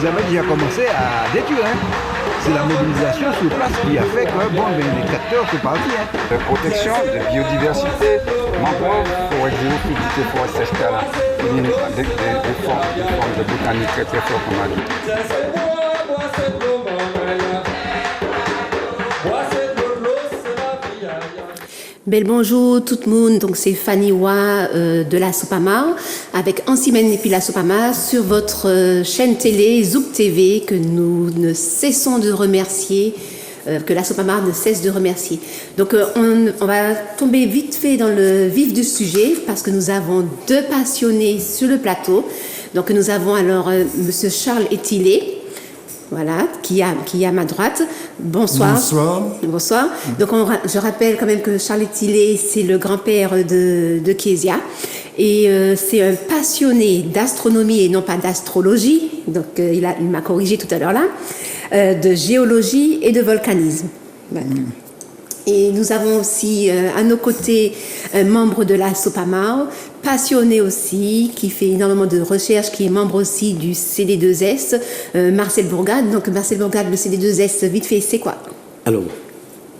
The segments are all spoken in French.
Vous avez déjà commencé à détruire. Hein. C'est la mobilisation sur place qui a fait que les tracteurs sont partis. Hein. De protection, de biodiversité, mangrove, forêt géophytique et forêt sèche-terre, des formes de botanique très très fortes qu'on a dit. Bel bonjour tout le monde, donc c'est Fanny Wa de la Sopama avec Ansimène et puis la Sopama sur votre chaîne télé Zouk TV que nous ne cessons de remercier, que la Sopama ne cesse de remercier. Donc on va tomber vite fait dans le vif du sujet parce que nous avons deux passionnés sur le plateau. Donc nous avons alors Monsieur Charles Etilé. Voilà, qui est à ma droite. Bonsoir. Bonsoir. Bonsoir. Donc, je rappelle quand même que Charles Etilé, c'est le grand-père de Kezia. Et c'est un passionné d'astronomie et non pas d'astrologie. Donc, il m'a corrigé tout à l'heure là. De géologie et de volcanisme. Voilà. Et nous avons aussi à nos côtés un membre de la Sopama, passionné aussi, qui fait énormément de recherches, qui est membre aussi du CD2S, Marcel Bourgade. Donc Marcel Bourgade, le CD2S, vite fait, c'est quoi? Alors,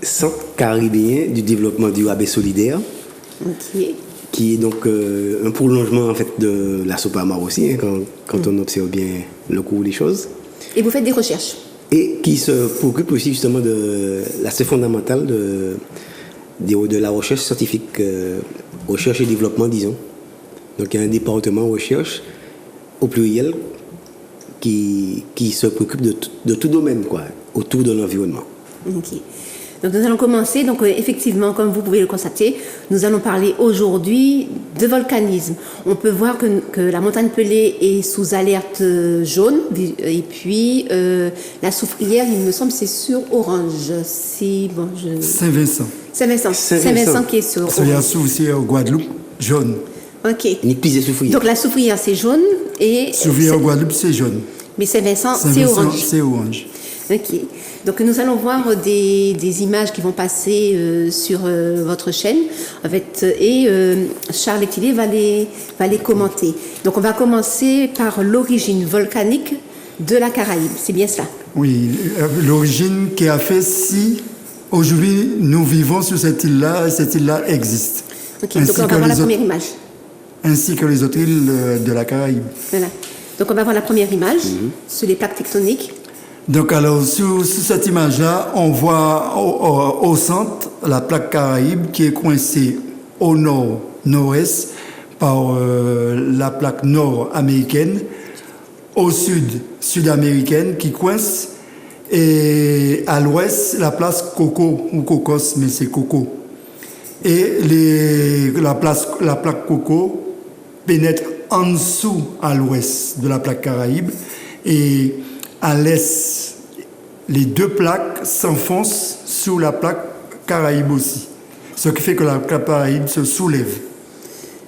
Centre caribéen du développement durable et solidaire, okay. Qui est donc un prolongement en fait de la Sopama aussi, hein, quand on observe bien le cours des choses. Et vous faites des recherches? Et qui se préoccupe aussi justement de l'aspect fondamental de la recherche scientifique, recherche et développement, disons. Donc il y a un département recherche au pluriel qui se préoccupe de tout domaine, quoi, autour de l'environnement. Ok. Donc nous allons commencer. Donc effectivement, comme vous pouvez le constater, nous allons parler aujourd'hui de volcanisme. On peut voir que la montagne Pelée est sous alerte jaune et puis la Soufrière, il me semble, c'est sur orange. C'est bon, Saint-Vincent. Saint-Vincent qui est sur orange. C'est aussi au Guadeloupe, jaune. Ok. Soufrière. Donc la Soufrière c'est jaune et Soufrière au Guadeloupe c'est jaune. Mais Saint-Vincent c'est orange. C'est orange. Ok. Donc nous allons voir des images qui vont passer sur votre chaîne en fait, et Charles Etilé va les commenter. Donc on va commencer par l'origine volcanique de la Caraïbe, c'est bien cela? Oui, l'origine qui a fait si aujourd'hui nous vivons sur cette île-là et cette île-là existe. Ok, donc on va voir la première image. Ainsi que les autres îles de la Caraïbe. Voilà. Donc on va voir la première image sur les plaques tectoniques. Donc alors, sur cette image-là, on voit au centre la plaque Caraïbe qui est coincée au nord-nord-est par la plaque nord-américaine, au sud-américaine qui coince, et à l'ouest, la place Coco, ou Cocos, mais c'est Coco. Et la plaque Coco pénètre en dessous à l'ouest de la plaque Caraïbe, et à l'est, les deux plaques s'enfoncent sous la plaque Caraïbe aussi. Ce qui fait que la plaque Caraïbe se soulève.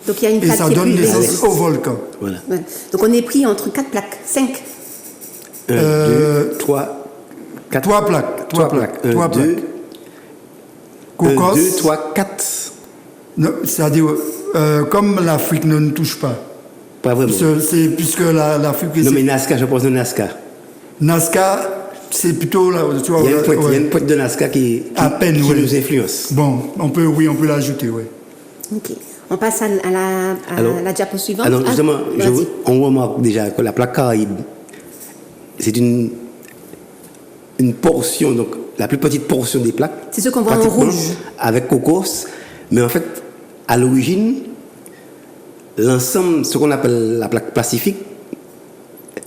Donc il y a une plaque. Et ça donne naissance au volcan. Voilà. Ouais. Donc on est pris entre 4 plaques, 5. 1, 2, 3, 4. 3 plaques. 3 plaques. 3 plaques. 2, Cocos. 1, 2, 3, 4. Non, c'est-à-dire, comme l'Afrique ne nous touche pas. Pas vraiment. Puisque l'Afrique... Non, mais Nazca, je pense de Nazca. Nazca, c'est plutôt là. Tu vois, il y a une pointe de Nazca qui nous influence. Bon, on peut l'ajouter, oui. Ok. On passe à la diapo suivante. Alors, justement, on remarque déjà que la plaque Caraïbe, c'est une portion, donc la plus petite portion des plaques. C'est ce qu'on voit en rouge. Avec Cocos. Mais en fait, à l'origine, l'ensemble, ce qu'on appelle la plaque Pacifique,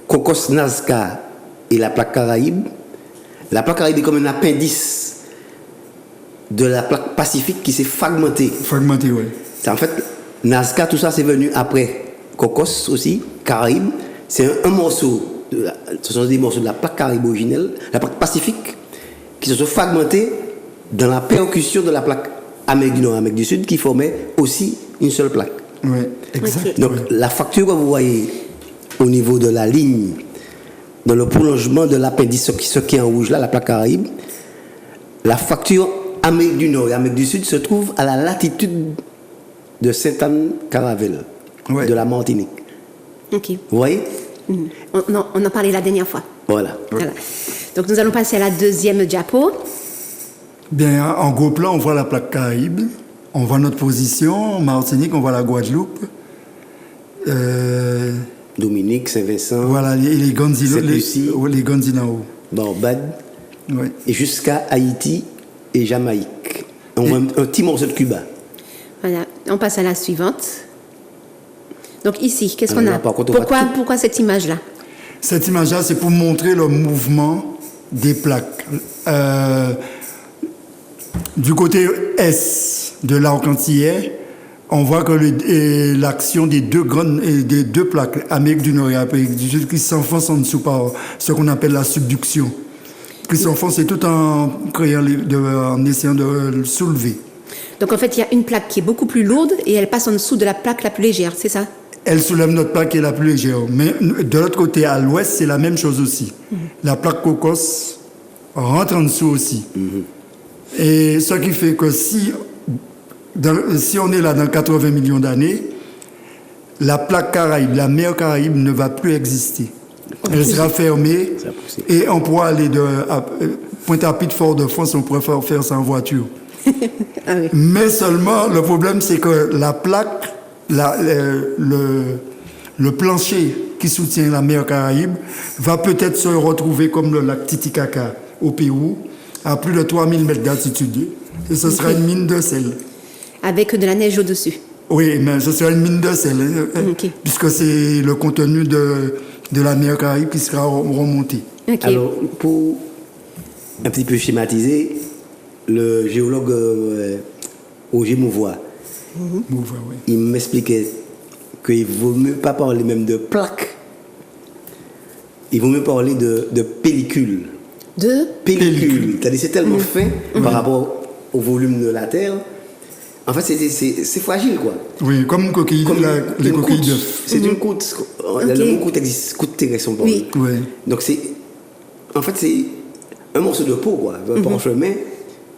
Cocos, Nazca et la plaque Caraïbe est comme un appendice de la plaque Pacifique qui s'est fragmentée. Fragmentée, oui. C'est en fait, Nazca, tout ça, c'est venu après Cocos aussi, Caraïbe. C'est un morceau, ce sont des morceaux de la plaque Caraïbe originelle, la plaque Pacifique, qui se sont fragmentés dans la percussion de la plaque Amérique du Nord, Amérique du Sud, qui formait aussi une seule plaque. Oui, exact. Okay. Donc, la fracture que vous voyez au niveau de la ligne, dans le prolongement de l'appendice, ce qui est en rouge là, la plaque Caraïbe, la fracture Amérique du Nord et Amérique du Sud se trouve à la latitude de Sainte-Anne-Caravelle, de la Martinique. Ok. Vous voyez? On en parlait la dernière fois. Voilà. Voilà. Donc nous allons passer à la deuxième diapo. Bien, en gros plan, on voit la plaque Caraïbe, on voit notre position, Martinique, on voit la Guadeloupe. Dominique, Saint-Vincent, Voilà, les Gonzines, Sainte-Lucie. les Gonzines en haut. Barbade, Ouais. et jusqu'à Haïti et Jamaïque. On voit un petit morceau de Cuba. Voilà. On passe à la suivante. Donc ici, qu'est-ce qu'on Alors a? là, par contre, on voit Pourquoi cette image-là? Cette image-là, c'est pour montrer le mouvement des plaques. Du côté est de l'arc antillais, on voit que l'action des deux plaques, Amérique du Nord et Amérique du Sud, qui s'enfoncent en dessous par ce qu'on appelle la subduction. Qui s'enfoncent tout en essayant de le soulever. Donc en fait, il y a une plaque qui est beaucoup plus lourde et elle passe en dessous de la plaque la plus légère, c'est ça? Elle soulève notre plaque qui est la plus légère. Mais de l'autre côté, à l'ouest, c'est la même chose aussi. La plaque Cocos rentre en dessous aussi. Et ce qui fait que si on est là dans 80 millions d'années, la plaque Caraïbe, la mer Caraïbe ne va plus exister. Elle sera fermée et on pourra aller de Pointe-à-Pitre, Fort-de-France, on pourrait faire ça en voiture. Ah oui. Mais seulement, le problème, c'est que la plaque, le plancher qui soutient la mer Caraïbe va peut-être se retrouver comme le lac Titicaca au Pérou, à plus de 3000 mètres d'altitude. Et ce sera une mine de sel. Avec de la neige au-dessus. Oui, mais ce sera une mine de sel, Ok. puisque c'est le contenu de la mer Caraïbe qui sera remonté. Ok. Alors, pour un petit peu schématiser, le géologue Roger Mouvois, Bon, enfin, oui. il m'expliquait qu'il ne vaut mieux pas parler même de plaques, il vaut mieux parler de pellicule. De Pellicule. C'est-à-dire c'est tellement fin par rapport au volume de la Terre. En fait, c'est fragile, quoi. Oui, comme une coquille, Comme les une coquilles croûte. d'œufs. C'est une croûte. Le mot croûte existe. Croûte terrestre, on parle. Oui. Oui. Donc, en fait, c'est un morceau de peau, quoi. Un parchemin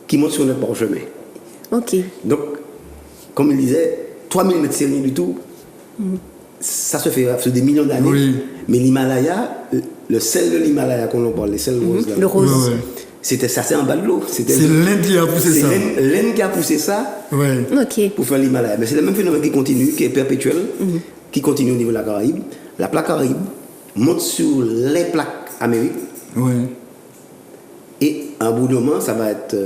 qui monte sur notre parchemin. Ok. Donc, comme il disait, 3000 mètres, c'est rien du tout. Ça se fait sur des millions d'années. Oui. Mais l'Himalaya, le sel de l'Himalaya qu'on en parle, les sels roses, là, Le rose. Ouais, ouais. c'était ça, c'est en bas de l'eau. C'est l'Inde qui a poussé C'est ça. l'Inde qui a poussé ça Ouais. Ok. pour faire l'Himalaya. Mais c'est le même phénomène qui continue, qui est perpétuel, qui continue au niveau de la Caraïbe. La plaque Caraïbe monte sur les plaques Amérique Ouais. et à un bout de moment, ça va être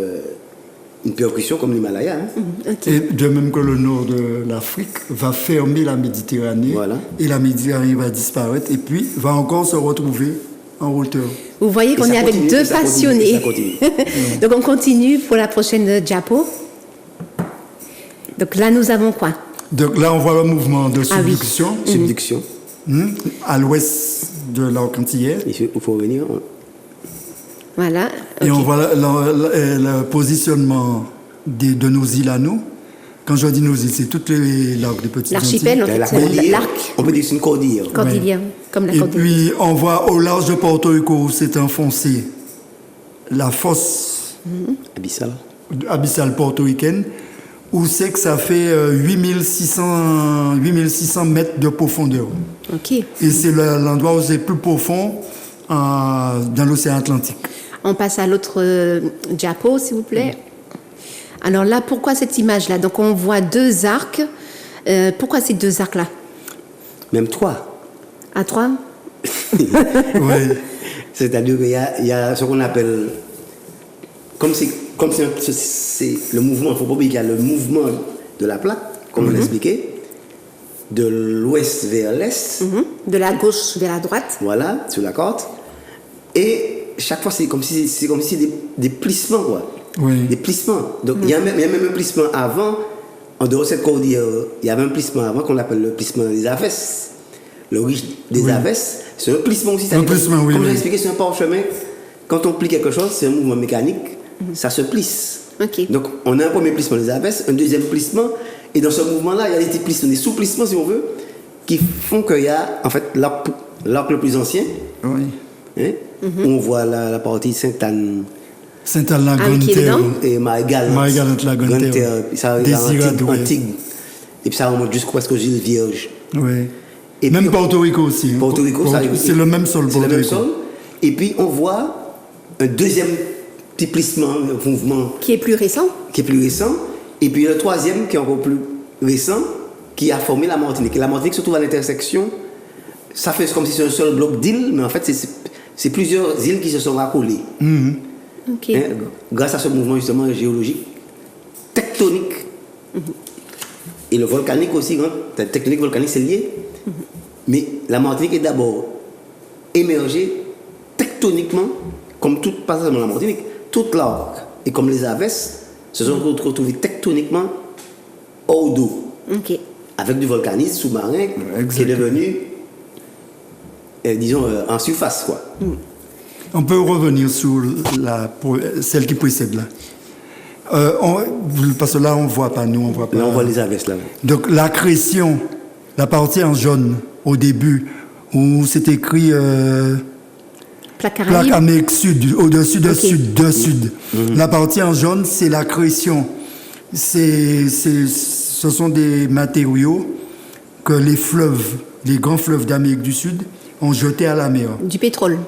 une percussion comme l'Himalaya. Hein. Ok. Et de même que le nord de l'Afrique va fermer la Méditerranée, Voilà. et la Méditerranée va disparaître, et puis va encore se retrouver en hauteur. Vous voyez qu'on ça est avec continue, deux et ça continue, passionnés. et ça continue. Donc on continue pour la prochaine diapo. Donc là, nous avons quoi? Donc là, on voit le mouvement de Ah oui. subduction Subduction. À l'ouest de l'arc antillais. Il faut revenir. Voilà. Et ok. on voit le positionnement de nos îles à nous. Quand je dis nos îles, c'est toutes l'arc des petites L'archipel, en Antilles. fait, La c'est cordillère, l'arc on peut dire que c'est une cordillère. cordillère, comme la Et cordillère. puis, on voit au large de Porto Rico où s'est enfoncée la fosse Abyssal. abyssale portoricaine, où c'est que ça fait 8600 mètres de profondeur. Ok. Et c'est l'endroit où c'est plus profond dans l'océan Atlantique. On passe à l'autre diapo, s'il vous plaît. Alors là, pourquoi cette image-là? Donc on voit deux arcs. Pourquoi ces deux arcs-là? Même 3. À trois? Ouais. C'est-à-dire qu'il y a ce qu'on appelle. Comme c'est le mouvement, il ne faut pas oublier qu'il y a le mouvement de la plaque, comme on l'expliquait, de l'ouest vers l'est, De la gauche vers la droite. voilà, sur la carte. Et chaque fois, c'est comme si des plissements, quoi. Oui. Des plissements. Donc, il y a même un plissement avant, en dehors de cette cordillère, il y avait un plissement avant qu'on appelle le plissement des Aves. L'origine des Aves, c'est un plissement aussi. Un plissement, oui, Comme oui. j'ai expliqué, c'est un parchemin. Quand on plie quelque chose, c'est un mouvement mécanique, ça se plisse. Ok. Donc, on a un premier plissement des Aves, un deuxième plissement, et dans ce mouvement-là, il y a des petits plissements, des sous-plissements, si on veut, qui font qu'il y a, en fait, l'arc le plus ancien, Oui. hein, où on voit la partie Sainte-Anne Saint-Alain, Ah, qui est dedans? et Marie-Galante. Marie-Galante, la Grande-Terre. Ça arrive Désirade, en ouais. Antigua. Et puis ça remonte jusqu'au presque Gilles Vierge. Oui. Et Même puis, Porto Rico aussi. Porto Rico, c'est le même sol, c'est le Porto même Rico. sol. Et puis on voit un deuxième petit plissement, un mouvement Qui est plus récent. qui est plus récent. Et puis le troisième qui est encore plus récent, qui a formé la Martinique. Et la Martinique se trouve à l'intersection. Ça fait comme si c'est un seul bloc d'îles, mais en fait c'est plusieurs îles qui se sont accolées. Ok. Hein, grâce à ce mouvement justement géologique, tectonique. Et le volcanique aussi, hein, la tectonique volcanique c'est lié. Mais la Martinique est d'abord émergée tectoniquement, comme toute, pas seulement la Martinique, toute l'arc et comme les Aves se sont retrouvés tectoniquement hors d'eau, Ok. avec du volcanisme sous-marin qui est exactement. devenu, disons, en surface, quoi. On peut revenir sur celle qui précède là. Parce que là, on ne voit pas, nous, on voit pas. Là, on voit les Aves, là. Donc, l'accrétion, la partie en jaune, au début, où c'est écrit Plaque plaque Caraïbe. Amérique Sud, au-dessus de Ok. Sud, de Sud. La partie en jaune, c'est l'accrétion. Ce sont des matériaux que les fleuves, les grands fleuves d'Amérique du Sud, ont jetés à la mer. Du pétrole.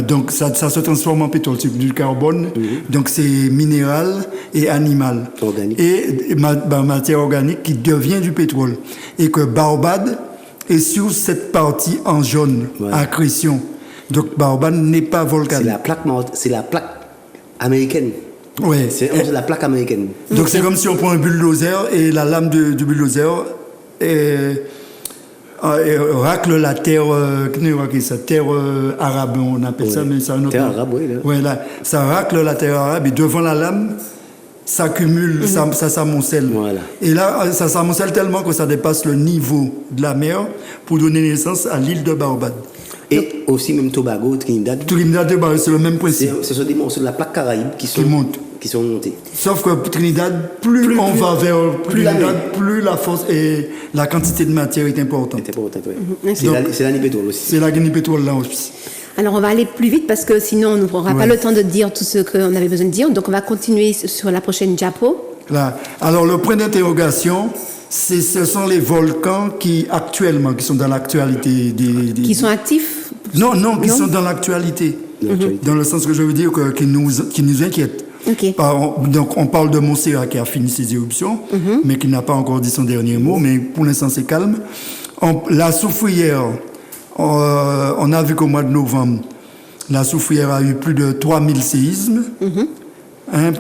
Donc ça se transforme en pétrole, c'est du carbone, donc c'est minéral et animal. Organique. Et matière organique qui devient du pétrole. Et que Barbade est sur cette partie en jaune, Ouais. accrétion. Donc Barbade n'est pas volcanique. C'est la plaque américaine. Ouais. C'est la plaque américaine. Donc c'est comme si on prend un bulldozer et la lame du bulldozer racle la terre, terre arabe, on appelle ça, mais ça un autre Terre nom. arabe, oui, là. Ouais, là, ça racle la terre arabe et devant la lame, ça accumule, ça s'amoncelle. Voilà. Et là, ça s'amoncelle tellement que ça dépasse le niveau de la mer pour donner naissance à l'île de Barbade. Et aussi même Tobago, Trinidad. Trinidad et Barbade, c'est le même principe. Ce sont des morceaux de la plaque Caraïbe qui montent. qui sont montés. Sauf que Trinidad, plus on va vers Trinidad, plus la force et la quantité de matière est importante. C'est important, ouais. Donc, C'est la pétrole aussi. C'est la Guinée pétrole là aussi. Alors on va aller plus vite parce que sinon on n'aura pas le temps de dire tout ce qu'on avait besoin de dire. Donc on va continuer sur la prochaine diapo. Là. Alors le point d'interrogation, ce sont les volcans qui actuellement, qui sont dans l'actualité Qui sont actifs. Non, qui sont dans l'actualité. Dans le sens que je veux dire qui nous inquiètent. Ok. Donc on parle de Montserrat qui a fini ses éruptions, mais qui n'a pas encore dit son dernier mot, mais pour l'instant c'est calme. La Soufrière, on a vu qu'au mois de novembre, la Soufrière a eu plus de 3000 séismes.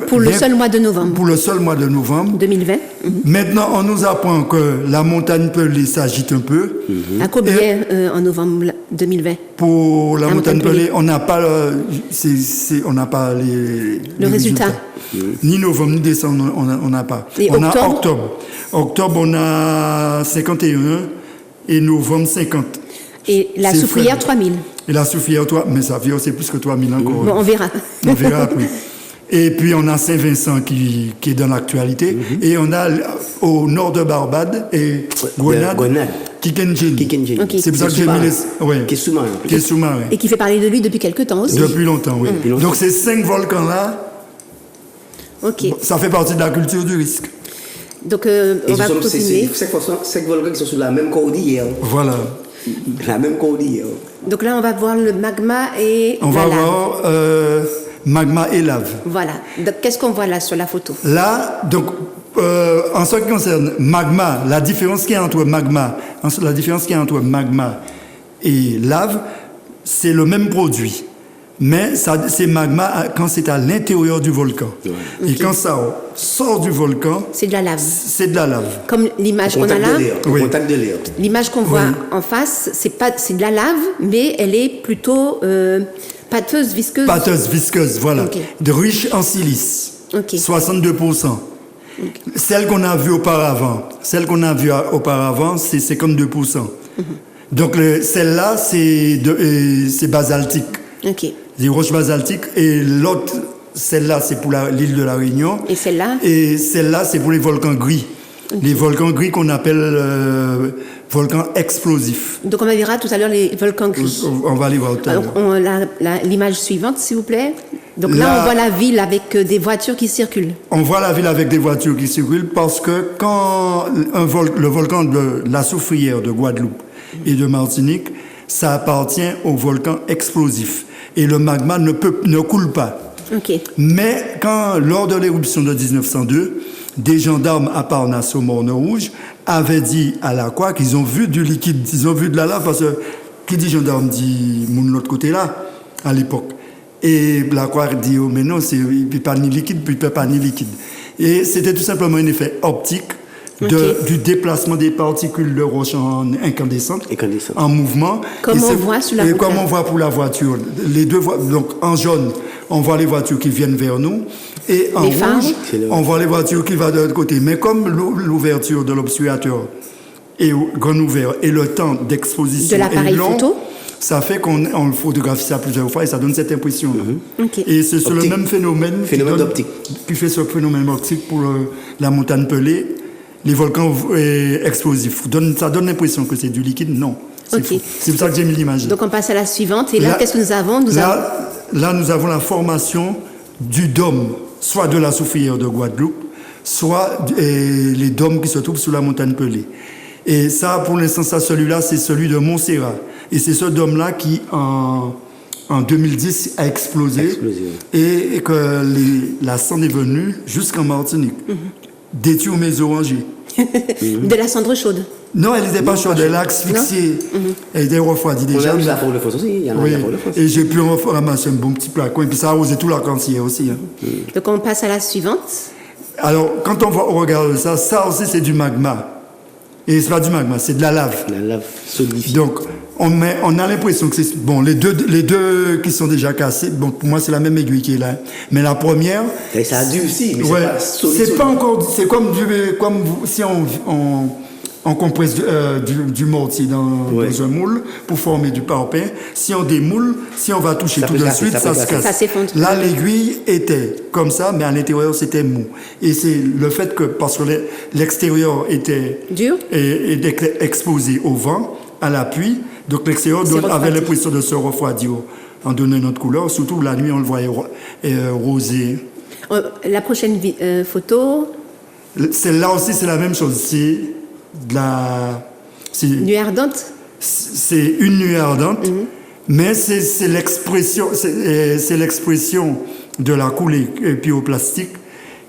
Pour le seul mois de novembre. Pour le seul mois de novembre. 2020. Maintenant, on nous apprend que la montagne Pelée s'agite un peu. À combien en novembre 2020? Pour la montagne montagne Pelée. Pelée, on n'a pas, on n'a pas les résultat. Ni novembre, ni décembre, on n'a pas. Et on octobre? a octobre. Octobre, on a 51 et novembre 50. Et la C'est Soufrière, faible. 3000. Et la Soufrière, mais ça fait c'est plus que 3000 encore. Bon, on verra. On verra après. Et puis on a Saint-Vincent qui est dans l'actualité. Et on a au nord de Barbade et Grenade, Kikenjin. Ok. C'est pour ça que j'ai mis les... Qui est sous-marin. Qui est sous-marin. Et qui fait parler de lui depuis quelques temps aussi. Depuis longtemps, oui. longtemps. Donc ces 5 volcans-là, Ok. ça fait partie de la culture du risque. Donc Et on va continuer. c'est 5 volcans qui sont sous la même cordillère. Voilà. La même cordillère. Donc là on va voir le magma et On la va lave. voir magma et lave. Voilà. Donc qu'est-ce qu'on voit là sur la photo? Là, donc, en ce qui concerne magma, la différence qu'il y a entre magma et lave, c'est le même produit. Mais c'est magma quand c'est à l'intérieur du volcan. Et quand ça sort du volcan, C'est de la lave. c'est de la lave. Comme l'image qu'on a Contact là. de l'air. Oui. Contact de l'air. L'image qu'on voit en face, c'est de la lave, mais elle est plutôt pâteuse, visqueuse. Pâteuse, visqueuse, voilà. Ok. De riche en silice. Ok. 62%. Celle qu'on a vue auparavant, c'est 52%. Donc celle-là, c'est basaltique. Ok. Des roches basaltiques. Et l'autre, celle-là, c'est pour l'île de la Réunion. Et celle-là? Et celle-là, c'est pour les volcans gris. Les volcans gris qu'on appelle volcans explosifs. Donc on verra tout à l'heure les volcans gris. On va aller voir tout à l'heure. Alors, l'image suivante, s'il vous plaît. Donc là, on voit la ville avec des voitures qui circulent. On voit la ville avec des voitures qui circulent parce que quand le volcan de la Soufrière de Guadeloupe et de Martinique, ça appartient au volcan explosif. Et le magma ne coule pas. Okay. Mais lors de l'éruption de 1902, des gendarmes à Parnasse au Morne-Rouge avaient dit à la Croix qu'ils ont vu du liquide, ils ont vu de la lave, parce que qui dit gendarme dit moun de l'autre côté là, à l'époque. Et la Croix dit, oh mais non, il ne peut pas ni liquide, puis il ne peut pas ni liquide. Et c'était tout simplement un effet optique du déplacement des particules de roche incandescentes en mouvement. Comme on voit sur la voiture. Comme on voit pour la voiture. Les deux donc en jaune, on voit les voitures qui viennent vers nous. Et en rouge, on voit les voitures qui vont de l'autre côté. Mais comme l'ouverture de l'obscurateur est grand ouvert et le temps d'exposition de l'appareil est long, photo, ça fait qu'on photographie ça plusieurs fois et ça donne cette impression-là. Okay. Et c'est le même phénomène d'optique qui fait ce phénomène optique pour la montagne pelée, les volcans explosifs. Ça donne l'impression que c'est du liquide. Non. Okay. C'est pour ça que j'ai mis l'image. Donc on passe à la suivante. Et là, qu'est-ce que nous avons? Là, nous avons la formation du dôme, soit de la Soufrière de Guadeloupe, soit les dômes qui se trouvent sous la montagne pelée. Et ça, pour l'instant, celui-là, c'est celui de Montserrat. Et c'est ce dôme-là qui, en 2010, a explosé. Et que la cendre est venue jusqu'en Martinique. Détruire mes orangers. De la cendre chaude? Non, elle n'était pas chaude, elle a asphyxié. Elle était refroidie déjà. On a pour le France aussi, il y en a pour le France. Et j'ai pu ramasser un bon petit placon, et puis ça a arrosé tout la quantité aussi. Donc on passe à la suivante. Alors, quand on regarde ça aussi c'est du magma. Et c'est pas du magma, c'est de la lave. La lave solidifiée. Donc, on a l'impression que c'est... Bon, les deux qui sont déjà cassés, bon, pour moi, c'est la même aiguille qui est là. Mais la première... Et ça a dû aussi, mais ouais, c'est pas solide. C'est pas encore... C'est comme si on compresse du mortier dans un moule pour former du parpaing. Si on démoule, si on va toucher tout de suite, ça se casse. Ça s'effondre. Là, l'aiguille était comme ça, mais à l'intérieur, c'était mou. Et c'est le fait que, parce que l'extérieur était dur et était exposé au vent, à la pluie, donc l'extérieur avait l'impression de se refroidir en donnant une autre couleur. Surtout la nuit, on le voyait rosé. La prochaine photo. Celle-là aussi, c'est la même chose. C'est de la... Nuit ardente. C'est une nuit ardente, mais c'est l'expression de la coulée pyroplastique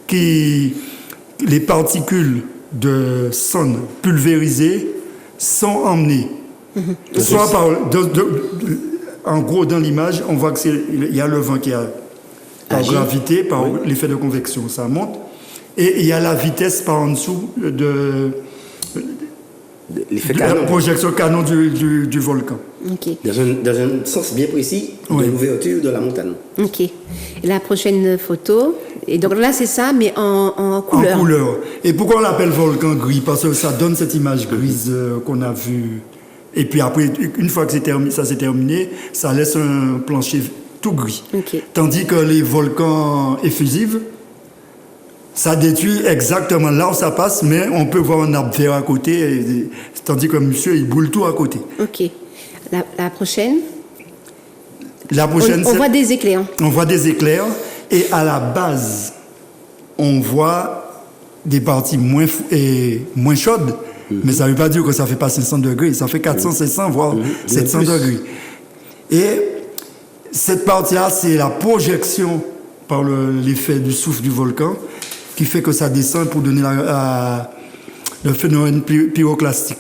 qui... Les particules de sonde pulvérisées sont emmenées. Soit par... en gros, dans l'image, on voit qu'il y a le vent qui a... Par gravité, par l'effet de convection, ça monte. Et il y a la vitesse par en dessous de... L'effet la projection canon du volcan. Okay. Dans un sens bien précis de l'ouverture de la montagne. Ok. Et la prochaine photo. Et donc là, c'est ça, mais en couleur. En couleur. Et pourquoi on l'appelle volcan gris? Parce que ça donne cette image grise qu'on a vue. Et puis après, une fois que ça s'est terminé, ça laisse un plancher tout gris. Okay. Tandis que les volcans effusifs, ça détruit exactement là où ça passe, mais on peut voir un arbre vert à côté, tandis que monsieur, il boule tout à côté. Ok. La prochaine. On voit des éclairs. On voit des éclairs, et à la base, on voit des parties moins chaudes, mais ça ne veut pas dire que ça ne fait pas 500 degrés, ça fait 400, 500, voire 700 degrés. Et cette partie-là, c'est la projection par l'effet du souffle du volcan, qui fait que ça descend pour donner le phénomène pyroclastique.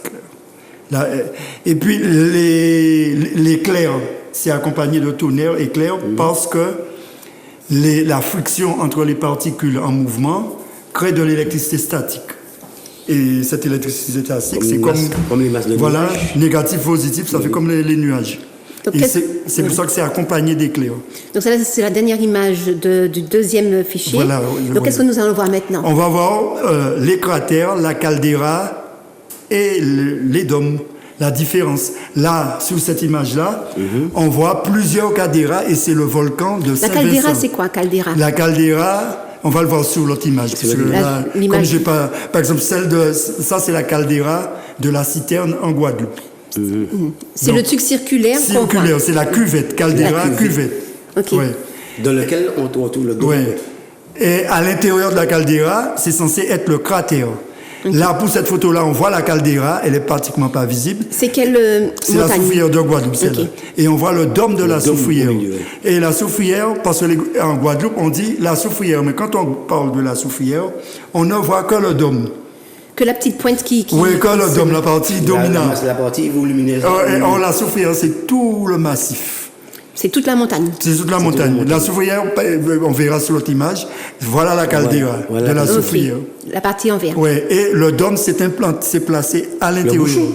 Et puis l'éclair, c'est accompagné de tonnerre éclair parce que la friction entre les particules en mouvement crée de l'électricité statique. Et cette électricité statique, c'est comme les masses de voilà, nuages. Négatif, positif, ça fait comme les nuages. Donc, c'est pour ça que c'est accompagné d'éclairs. Donc ça, c'est la dernière image du deuxième fichier. Voilà, donc qu'est-ce que nous allons voir maintenant? On va voir les cratères, la caldeira et les dômes. La différence. Là, sur cette image-là, on voit plusieurs caldeiras et c'est le volcan de Saint-Vincent. La caldeira, c'est quoi, caldeira? La caldeira, on va le voir sur l'autre image. Comme j'ai pas, par exemple, ça c'est la caldeira de la Citerne en Guadeloupe. C'est le truc circulaire. Circulaire, c'est la cuvette, caldeira, cuvette. Okay. Ouais. Dans lequel on retrouve le dôme. Ouais. Et à l'intérieur de la caldeira, c'est censé être le cratère. Là, pour cette photo-là, on voit la caldeira, elle est pratiquement pas visible. C'est quelle C'est la montagne? soufrière de Guadeloupe, celle-là. Ok. Et on voit le dôme de la dôme soufrière. au milieu, ouais. Et la soufrière, parce qu'en Guadeloupe, on dit la soufrière, mais quand on parle de la soufrière, on ne voit que le dôme. Que la petite pointe qui Oui, que le dôme, la partie dominante. C'est la partie volumineuse. Or, la soufrière, c'est tout le massif. C'est toute la montagne. C'est toute la montagne. La soufrière, on verra sur l'autre image, voilà la caldeira Voilà. de la Ok. soufrière. La partie en vert. Ouais, et le dôme s'est placé à l'intérieur. bouchon.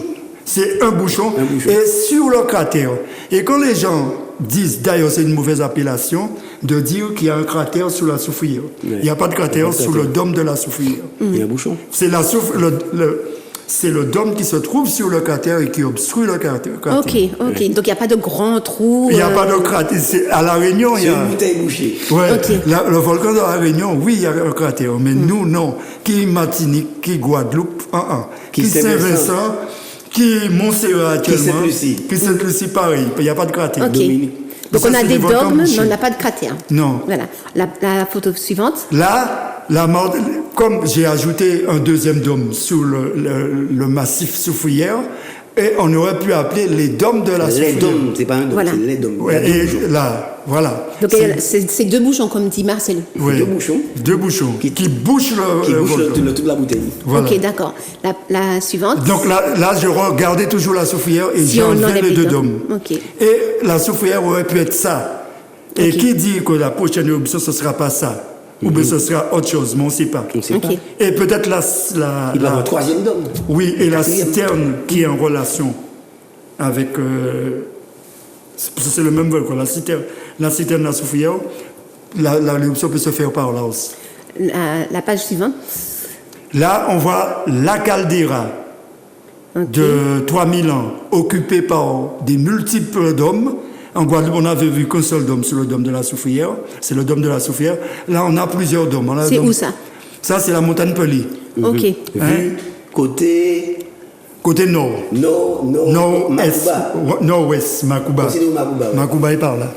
C'est un bouchon, Un bouchon. et sur le cratère. Et quand les gens disent, d'ailleurs c'est une mauvaise appellation, de dire qu'il y a un cratère sous la soufrière. Ouais. Il n'y a pas de cratère sous le dôme de la soufrière. Il y a un bouchon. C'est c'est le dôme qui se trouve sur le cratère et qui obstrue le cratère. Ok. Donc il n'y a pas de grands trous. Il n'y a pas de cratère. À La Réunion, il y C'est a... une bouteille bouchée. Ouais, Ok. le volcan de La Réunion, oui, il y a un cratère, mais nous, non. Qui Martinique, qui Guadeloupe, qui Qui Saint-Vincent, qui Montserrat actuellement, Sainte-Lucie. qui Sainte-Lucie, pareil, il n'y a pas de cratère. Ok. Dominique. Donc Ça, on a c'est des des volcans dogmes, mais bouchés. on n'a pas de cratère. Non. Voilà. La photo suivante. Là, comme j'ai ajouté un deuxième dôme sur le massif soufrière, et on aurait pu appeler les dômes de la Les soufrière. dômes, c'est pas un dôme, Voilà. c'est les dômes. Ouais, Il y a deux et bouchons. là, voilà. Donc c'est deux bouchons, comme dit Marcel. Ouais. Deux bouchons. Deux bouchons qui bouchent Qui le bouche volcan. toute la bouteille. Voilà. Ok, d'accord. La suivante. Donc là, je regardais toujours la soufrière et Si on j'enlevais enlève les les deux dômes. dômes. Ok. Et la soufrière aurait pu être ça. Et Ok. qui dit que la prochaine éruption, ce ne sera pas ça? Ou bien ce sera autre chose, mais on ne sait pas. On ne sait Ok. pas. Et peut-être Il va y avoir un troisième dôme. oui, et la Quatrième. citerne qui est en relation avec... c'est le même volcan, la citerne de la soufrière, l'éruption peut se faire par là aussi. La page suivante. Là, on voit la caldeira de 3000 ans, occupée par des multiples dômes. En Guadeloupe, on n'avait vu qu'un seul dôme sur le dôme de la soufrière. C'est le dôme de la soufrière. Là, on a plusieurs dômes. On a le C'est dôme- où ça? Ça, c'est la montagne Pelée, Ok. Vu côté côté nord. nord-est. Nord-ouest, Macouba. C'est où Macouba, ouais. Macouba est par là.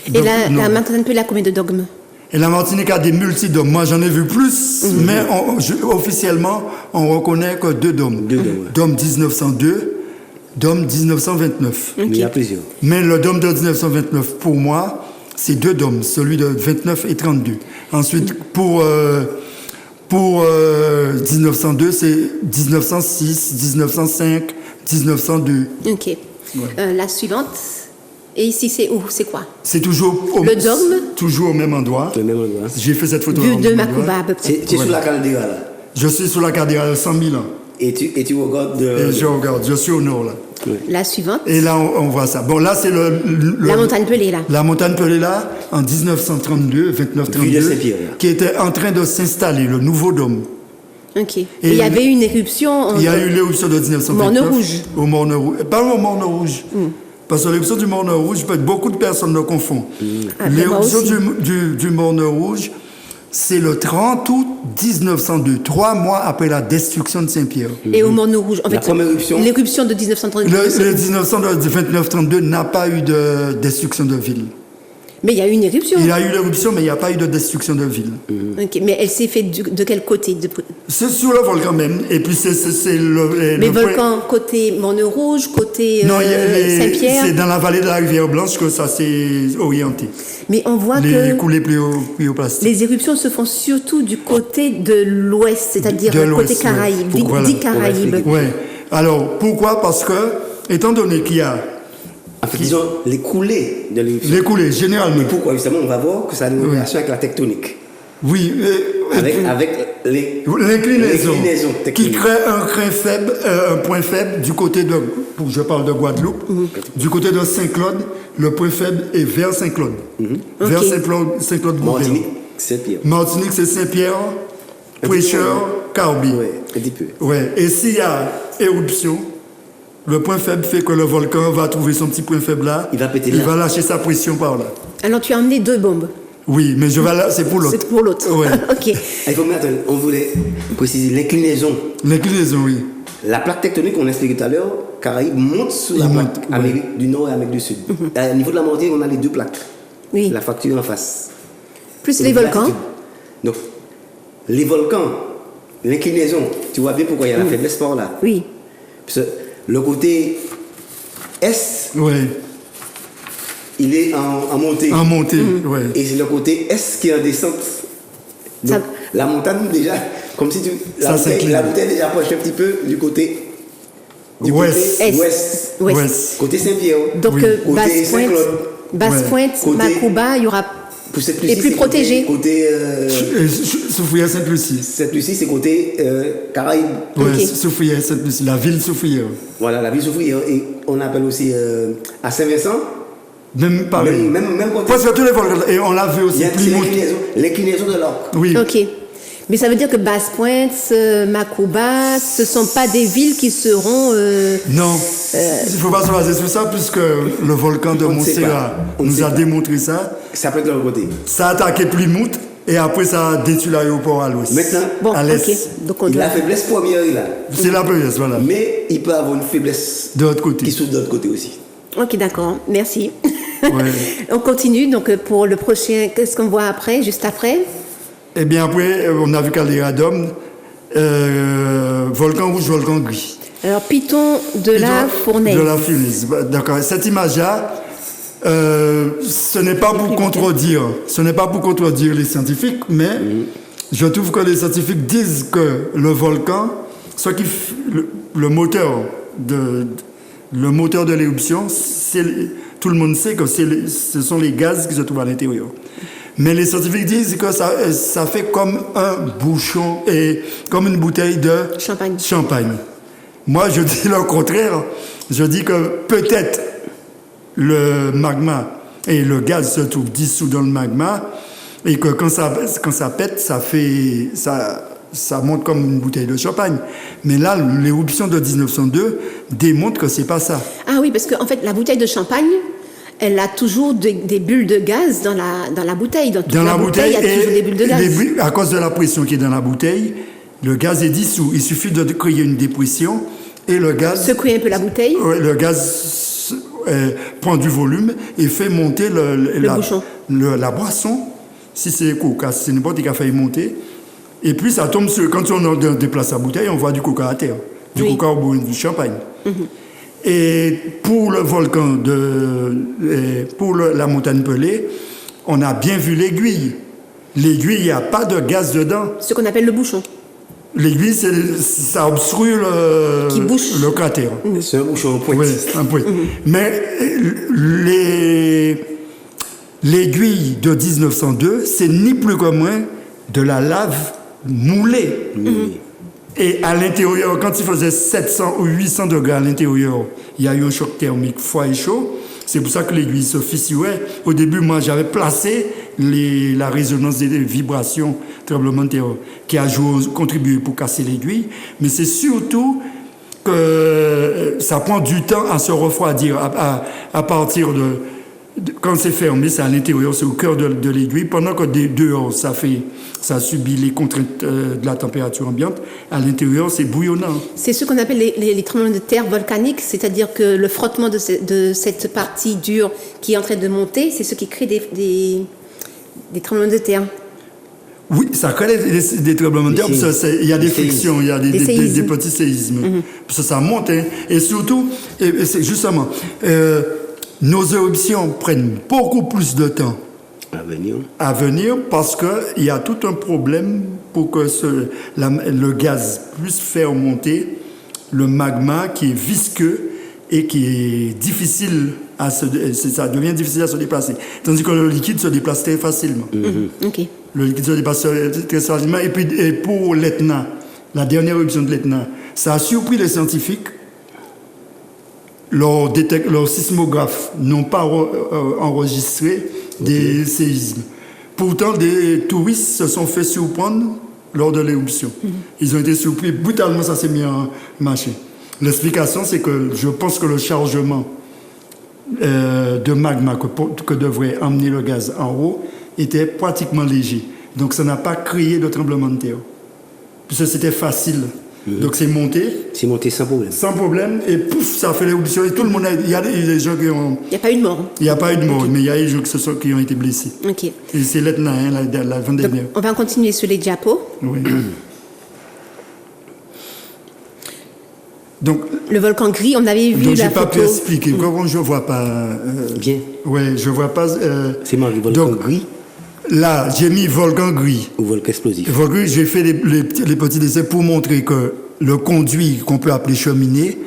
Et Donc, la non. Martinique a combien de dogmes? Et la Martinique a des multidômes. Moi, j'en ai vu plus, mais officiellement, on reconnaît que deux dômes. Deux dômes, ouais. Dôme 1902, dôme 1929. Il y a plusieurs. Mais le dôme de 1929, pour moi, c'est deux dômes, celui de 29 et 32. Ensuite, pour 1902, c'est 1906, 1905, 1902. Ok. La suivante. Et ici, c'est où? C'est quoi? C'est toujours Le dôme? toujours au même endroit. Le même endroit. J'ai fait cette photo. Vue au de même Macouba endroit. à peu près. Tu es sur la caldeira là. Je suis sur la caldeira de 100 000 ans. Et tu regardes. Et je regarde, je suis au nord là. La suivante. Et là, on voit ça. Bon, là, c'est La montagne Pelée, là. La montagne Pelée, là, en 1932, 29-32, Ville de Saint-Pierre, là. qui était en train de s'installer, le nouveau dôme. Ok. Et il y avait une éruption. Il y a eu l'éruption de 1929. Morne Rouge. Au Morne Rouge. Pas au Morne Rouge. Parce que l'éruption du Morne Rouge, beaucoup de personnes le confondent. Ah, ben moi L'éruption aussi. du Morne Rouge, c'est le 30 août 1902, 3 mois après la destruction de Saint-Pierre. Et au Morne Rouge. En La fait, première éruption. l'éruption de 1932. Le 1929-32 n'a pas eu de destruction de ville. Mais il y a eu une éruption. Il y a eu l'éruption, mais il n'y a pas eu de destruction de ville. Ok. Mais elle s'est faite de quel côté? C'est sur le volcan même. Et puis c'est Mais le point- volcan côté Morne Rouge, côté Non, c'est Saint-Pierre. dans la vallée de la rivière Blanche que ça s'est orienté. Mais on voit Les que coulées pléoplastiques. les éruptions se font surtout du côté de l'ouest, c'est-à-dire De côté l'ouest, Caraïbes, ouais. Voilà. dit Caraïbes. Ouais. Alors, pourquoi? Parce que, étant donné qu'il y a En fait, disons, les coulées de l'éruption. les coulées, généralement, Mais pourquoi justement on va voir que ça a une relation avec la tectonique. oui, Avec les. l'inclinaison L'inclinaison qui technique. crée un point faible du côté de, je parle de Guadeloupe, du côté de Saint-Claude, le point faible est vers Saint-Claude. Vers Ok. Saint-Claude Martinique, c'est pire. Martinique, c'est Saint-Pierre, Prêcheur, Carbi. Oui, un petit peu. Ouais. Et s'il y a éruption, le point faible fait que le volcan va trouver son petit point faible là. Il va péter Il là. va lâcher sa pression par là. Alors tu as emmené deux bombes. Oui, mais c'est pour l'autre. C'est pour l'autre. Ouais. Ok. Il faut mettre, on voulait préciser l'inclinaison. L'inclinaison, oui. La plaque tectonique qu'on a expliqué tout à l'heure, Caraïbes monte sous la Il plaque monte, ouais. Amérique du Nord et Amérique du Sud. Au niveau de la Martinique, on a les deux plaques. Oui. la fracture en face. Plus Et les là, volcans. Donc, les volcans, l'inclinaison, tu vois bien pourquoi il y a la faiblesse par là. Oui. Parce que le côté est, Oui, il est en montée. en montée, oui. Et c'est le côté est qui est en descente. Donc, Ça- la montagne, déjà, comme si tu. Ça s'incline. La bouteille déjà approche un petit peu du côté. Ouest. Côté Est. ouest. Ouest. Ouest. Côté Saint-Pierre. Donc, Oui. Côté Basse-Pointe, Saint-Claude. Basse-Pointe, Côté- Macouba, il y aura. Pour cette Et Lucie, plus c'est protégé. Côté. Soufrière Sainte-Lucie. Cette Lucie, c'est côté Caraïbes. Oui, Ok. Soufrière Sainte-Lucie, la ville Soufrière. Voilà, la ville Soufrière. Et on appelle aussi à Saint-Vincent. Même pareil. Même côté. Presque tous les volcans. Et on l'a vu Il aussi, y a Plymouth. l'inclinaison de l'orque. Oui. Ok. Mais ça veut dire que Basse-Pointe, Macouba, ce ne sont pas des villes qui seront. Non, il ne faut pas se baser sur ça, puisque le volcan de On ne sait Montserrat pas. On ne nous sait a pas. démontré ça. Ça peut être de l'autre côté. Ça a attaqué Plymouth, et après ça a détruit l'aéroport à l'ouest. Maintenant, Bon, à l'est. ok. Donc on il a doit. la faiblesse première, il a. C'est la première, voilà. Mais il peut avoir une faiblesse De l'autre côté. qui souffre de l'autre côté aussi. Ok, d'accord. Merci. Ouais. On continue. Donc pour le prochain, qu'est-ce qu'on voit après, juste après? Et bien après, on a vu Caldeira d'Homme, volcan rouge, volcan gris. Alors Piton de la Fournaise. De la Fournaise. D'accord. Cette image-là, ce n'est pas pour contredire, les scientifiques, mais je trouve que les scientifiques disent que le volcan, le moteur de l'éruption, tout le monde sait que ce sont les gaz qui se trouvent à l'intérieur. Mais les scientifiques disent que ça fait comme un bouchon et comme une bouteille de champagne. Moi, je dis le contraire. Je dis que peut-être le magma et le gaz se trouvent dissous dans le magma et que quand ça pète, ça monte comme une bouteille de champagne. Mais là, l'éruption de 1902 démontre que c'est pas ça. Ah oui, parce qu'en fait, la bouteille de champagne, elle a toujours des bulles de gaz dans la bouteille. Dans toute Dans la bouteille, il y a toujours des bulles de gaz. à cause de la pression qui est dans la bouteille, le gaz est dissous. Il suffit de créer une dépression et le gaz... Secouer un peu la bouteille. Le gaz prend du volume et fait monter bouchon. La boisson. Si c'est coca, si c'est n'importe qui a fait monter. Et puis ça tombe sur... Quand on déplace la bouteille, on voit du coca à terre. Du coca au bout du champagne. Et pour le volcan pour la montagne Pelée, on a bien vu l'aiguille. L'aiguille, il n'y a pas de gaz dedans. Ce qu'on appelle le bouchon. L'aiguille, ça obstrue le cratère. C'est un bouchon en pointe. Oui, un point. Mais l'aiguille de 1902, c'est ni plus que moins de la lave moulée. Et à l'intérieur, quand il faisait 700 ou 800 degrés à l'intérieur, il y a eu un choc thermique froid et chaud. C'est pour ça que l'aiguille se fissurait. Au début, moi, j'avais placé la résonance des vibrations, tremblements de terre, qui a contribué pour casser l'aiguille. Mais c'est surtout que ça prend du temps à se refroidir à partir de quand c'est fermé, c'est à l'intérieur, c'est au cœur de l'aiguille. Pendant que dehors, ça subit les contraintes de la température ambiante, à l'intérieur, c'est bouillonnant. C'est ce qu'on appelle les tremblements de terre volcaniques, c'est-à-dire que le frottement de cette partie dure qui est en train de monter, c'est ce qui crée des tremblements de terre. Oui, ça crée des tremblements de terre, parce qu'il y a des frictions, il y a des petits séismes. Parce que ça monte, hein. Et surtout, et c'est justement, nos éruptions prennent beaucoup plus de temps à venir parce qu'il y a tout un problème pour que le gaz puisse faire monter le magma qui est visqueux et qui est difficile ça devient difficile à se déplacer. Tandis que le liquide se déplace très facilement. Okay. Le liquide se déplace très facilement. Et puis pour l'Etna, la dernière éruption de l'Etna, ça a surpris les scientifiques. Leurs sismographes n'ont pas enregistré des séismes. Pourtant, des touristes se sont fait surprendre lors de l'éruption. Ils ont été surpris, brutalement ça s'est mis en marché. L'explication, c'est que je pense que le chargement de magma que devrait emmener le gaz en haut était pratiquement léger. Donc ça n'a pas créé de tremblement de terre. Puisque c'était facile. Donc c'est monté C'est monté sans problème. sans problème et pouf, ça fait l'éruption et tout le monde il y a des gens qui ont... Il n'y a pas eu de mort. Il n'y a pas eu de mort, mais il y a eu des gens qui ont été blessés. Ok. Et c'est l'Etna, hein, la Donc, dernière. on va continuer sur les diapos. Oui. Donc, Le volcan gris, on avait vu j'ai la pas pu photo. expliquer. Comment je vois pas. Bien. Ouais, je vois pas. C'est marqué volcan donc, gris là, j'ai mis volcan gris. ou volcan explosif. Volcan gris, j'ai fait les petits dessins pour montrer que le conduit qu'on peut appeler cheminée,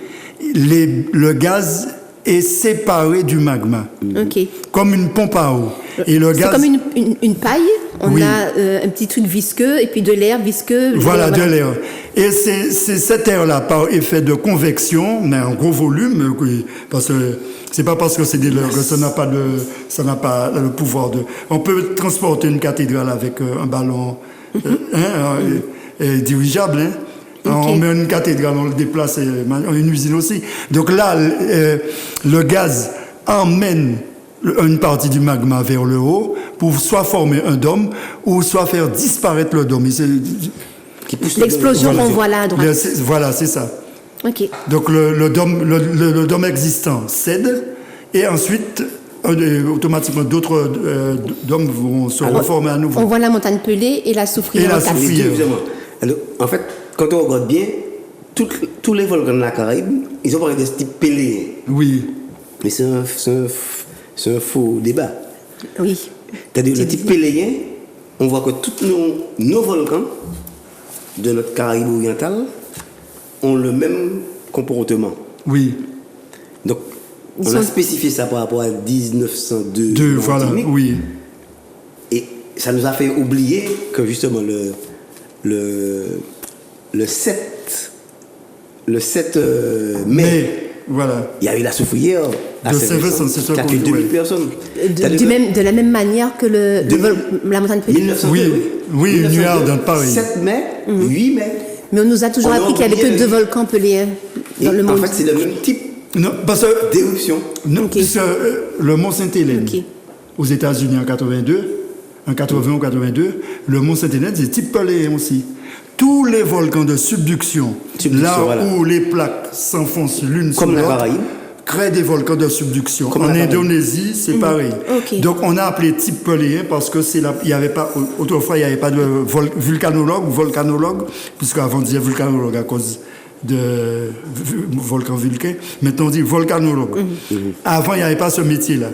le gaz est séparé du magma, Ok. comme une pompe à eau. Et le C'est gaz, comme une paille. On Oui. a un petit truc visqueux et puis de l'air visqueux. voilà, de l'air. Et c'est cet air-là, par effet de convection, mais en gros volume, oui, parce que c'est pas parce que c'est de l'air que ça n'a pas le pouvoir de. On peut transporter une cathédrale avec un ballon dirigeable. Hein. Ok. On met une cathédrale, on le déplace, une usine aussi. Donc là, le gaz emmène une partie du magma vers le haut pour soit former un dôme ou soit faire disparaître le dôme. Qui pousse L'explosion le- qu'on voit là à droite. Voilà, c'est ça. Ok. Donc le dôme existant cède et ensuite automatiquement d'autres dômes vont se reformer à nouveau. On voit la montagne pelée et la soufrière. Et la en quatre. soufrière. Évidemment. Alors, en fait, quand on regarde bien, tous les volcans de la Caraïbe, ils ont parlé de ce type pelé. Oui, Mais c'est un faux débat. Oui. C'est-à-dire, le type péléen, on voit que tous nos volcans de notre Caraïbe orientale ont le même comportement. oui. Donc, Ils on sont- a spécifié ça par rapport à 1902. Deux, voilà, Martinique. oui. Et ça nous a fait oublier que justement le 7 mai, Mais, voilà. il y a eu la soufrière à De Saint-Vincent, Saint-Vincent, c'est ça qui a qu'on fait dit, 2000 ouais. personnes. De C'est-à-dire que la même manière que la montagne pelée. 1902, Oui, oui, 1902, New York, dans Paris. 7 mai, 8 mai. Mais on nous a toujours On a appris qu'il n'y avait oublié que deux volcans pelés hein, Et dans le en monde. fait, c'est le même type Non, parce que d'éruption. non, Ok. puisque, le mont Sainte-Hélène, Ok. aux États-Unis en 80 ou 82, le mont Sainte-Hélène, c'est type paléen aussi. Tous les volcans de subduction, là voilà. où les plaques s'enfoncent l'une sur Comme la l'autre, Caraïbe. créent des volcans de subduction. Comme En la Caraïbe. Indonésie, c'est pareil. Ok. Donc on a appelé type paléen parce que il y avait pas, autrefois il n'y avait pas de vulcanologue ou volcanologue, puisque avant on disait vulcanologue à cause de volcan vulcain. Maintenant on dit volcanologue. Avant il n'y avait pas ce métier-là.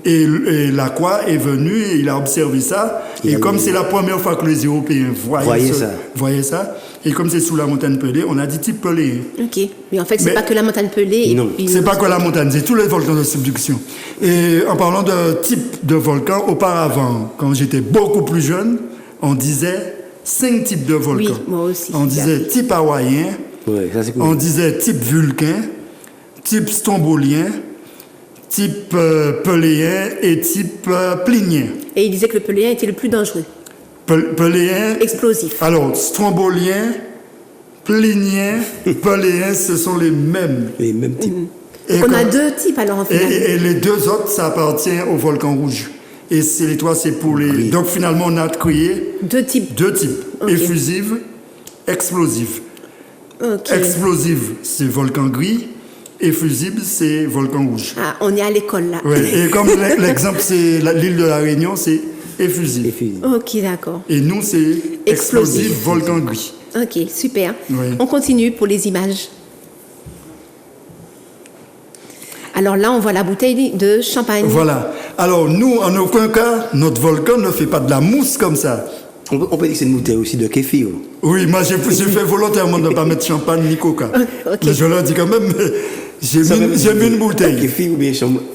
Et Lacroix est venu, et il a observé ça, et comme c'est la première fois que les Européens voyaient ça, et comme c'est sous la montagne pelée, on a dit type pelé. Ok. Mais en fait, c'est Mais- pas que la montagne pelée. et Non. puis- C'est pas que la montagne, c'est tous les volcans de subduction. Et en parlant de type de volcan, auparavant, quand j'étais beaucoup plus jeune, on disait 5 types de volcans. Oui, moi aussi. On disait type hawaïen, Ouais, ça c'est cool. on disait type vulcain, type stombolien, type peléen et type plinien. Et il disait que le peléen était le plus dangereux. Peléen, Explosif. alors strombolien, plinien, peléen, ce sont les mêmes. Les mêmes types. Et On a comme- deux types alors en final. Et les deux autres, ça appartient au volcan rouge. Et c'est les trois, c'est pour les. Oui. Donc finalement, on a créé Deux types. deux types Ok. effusive, explosive. Ok. Explosive, c'est volcan gris. Effusible, c'est volcan rouge. Ah, on est à l'école là. Ouais. Et comme l'exemple, c'est l'île de la Réunion, c'est effusive. Les fusils. Ok, d'accord. Et nous, c'est Explosif. explosive, volcan gris. Ok, super. Oui. On continue pour les images. Alors là, on voit la bouteille de champagne. Voilà. Alors nous, en aucun cas, notre volcan ne fait pas de la mousse comme ça. On peut dire que c'est une bouteille aussi de kéfir. Oui, moi j'ai fait volontairement de ne pas mettre champagne ni coca. Ok. Mais je leur dis quand même, j'ai mis une bouteille. Kéfir ou bien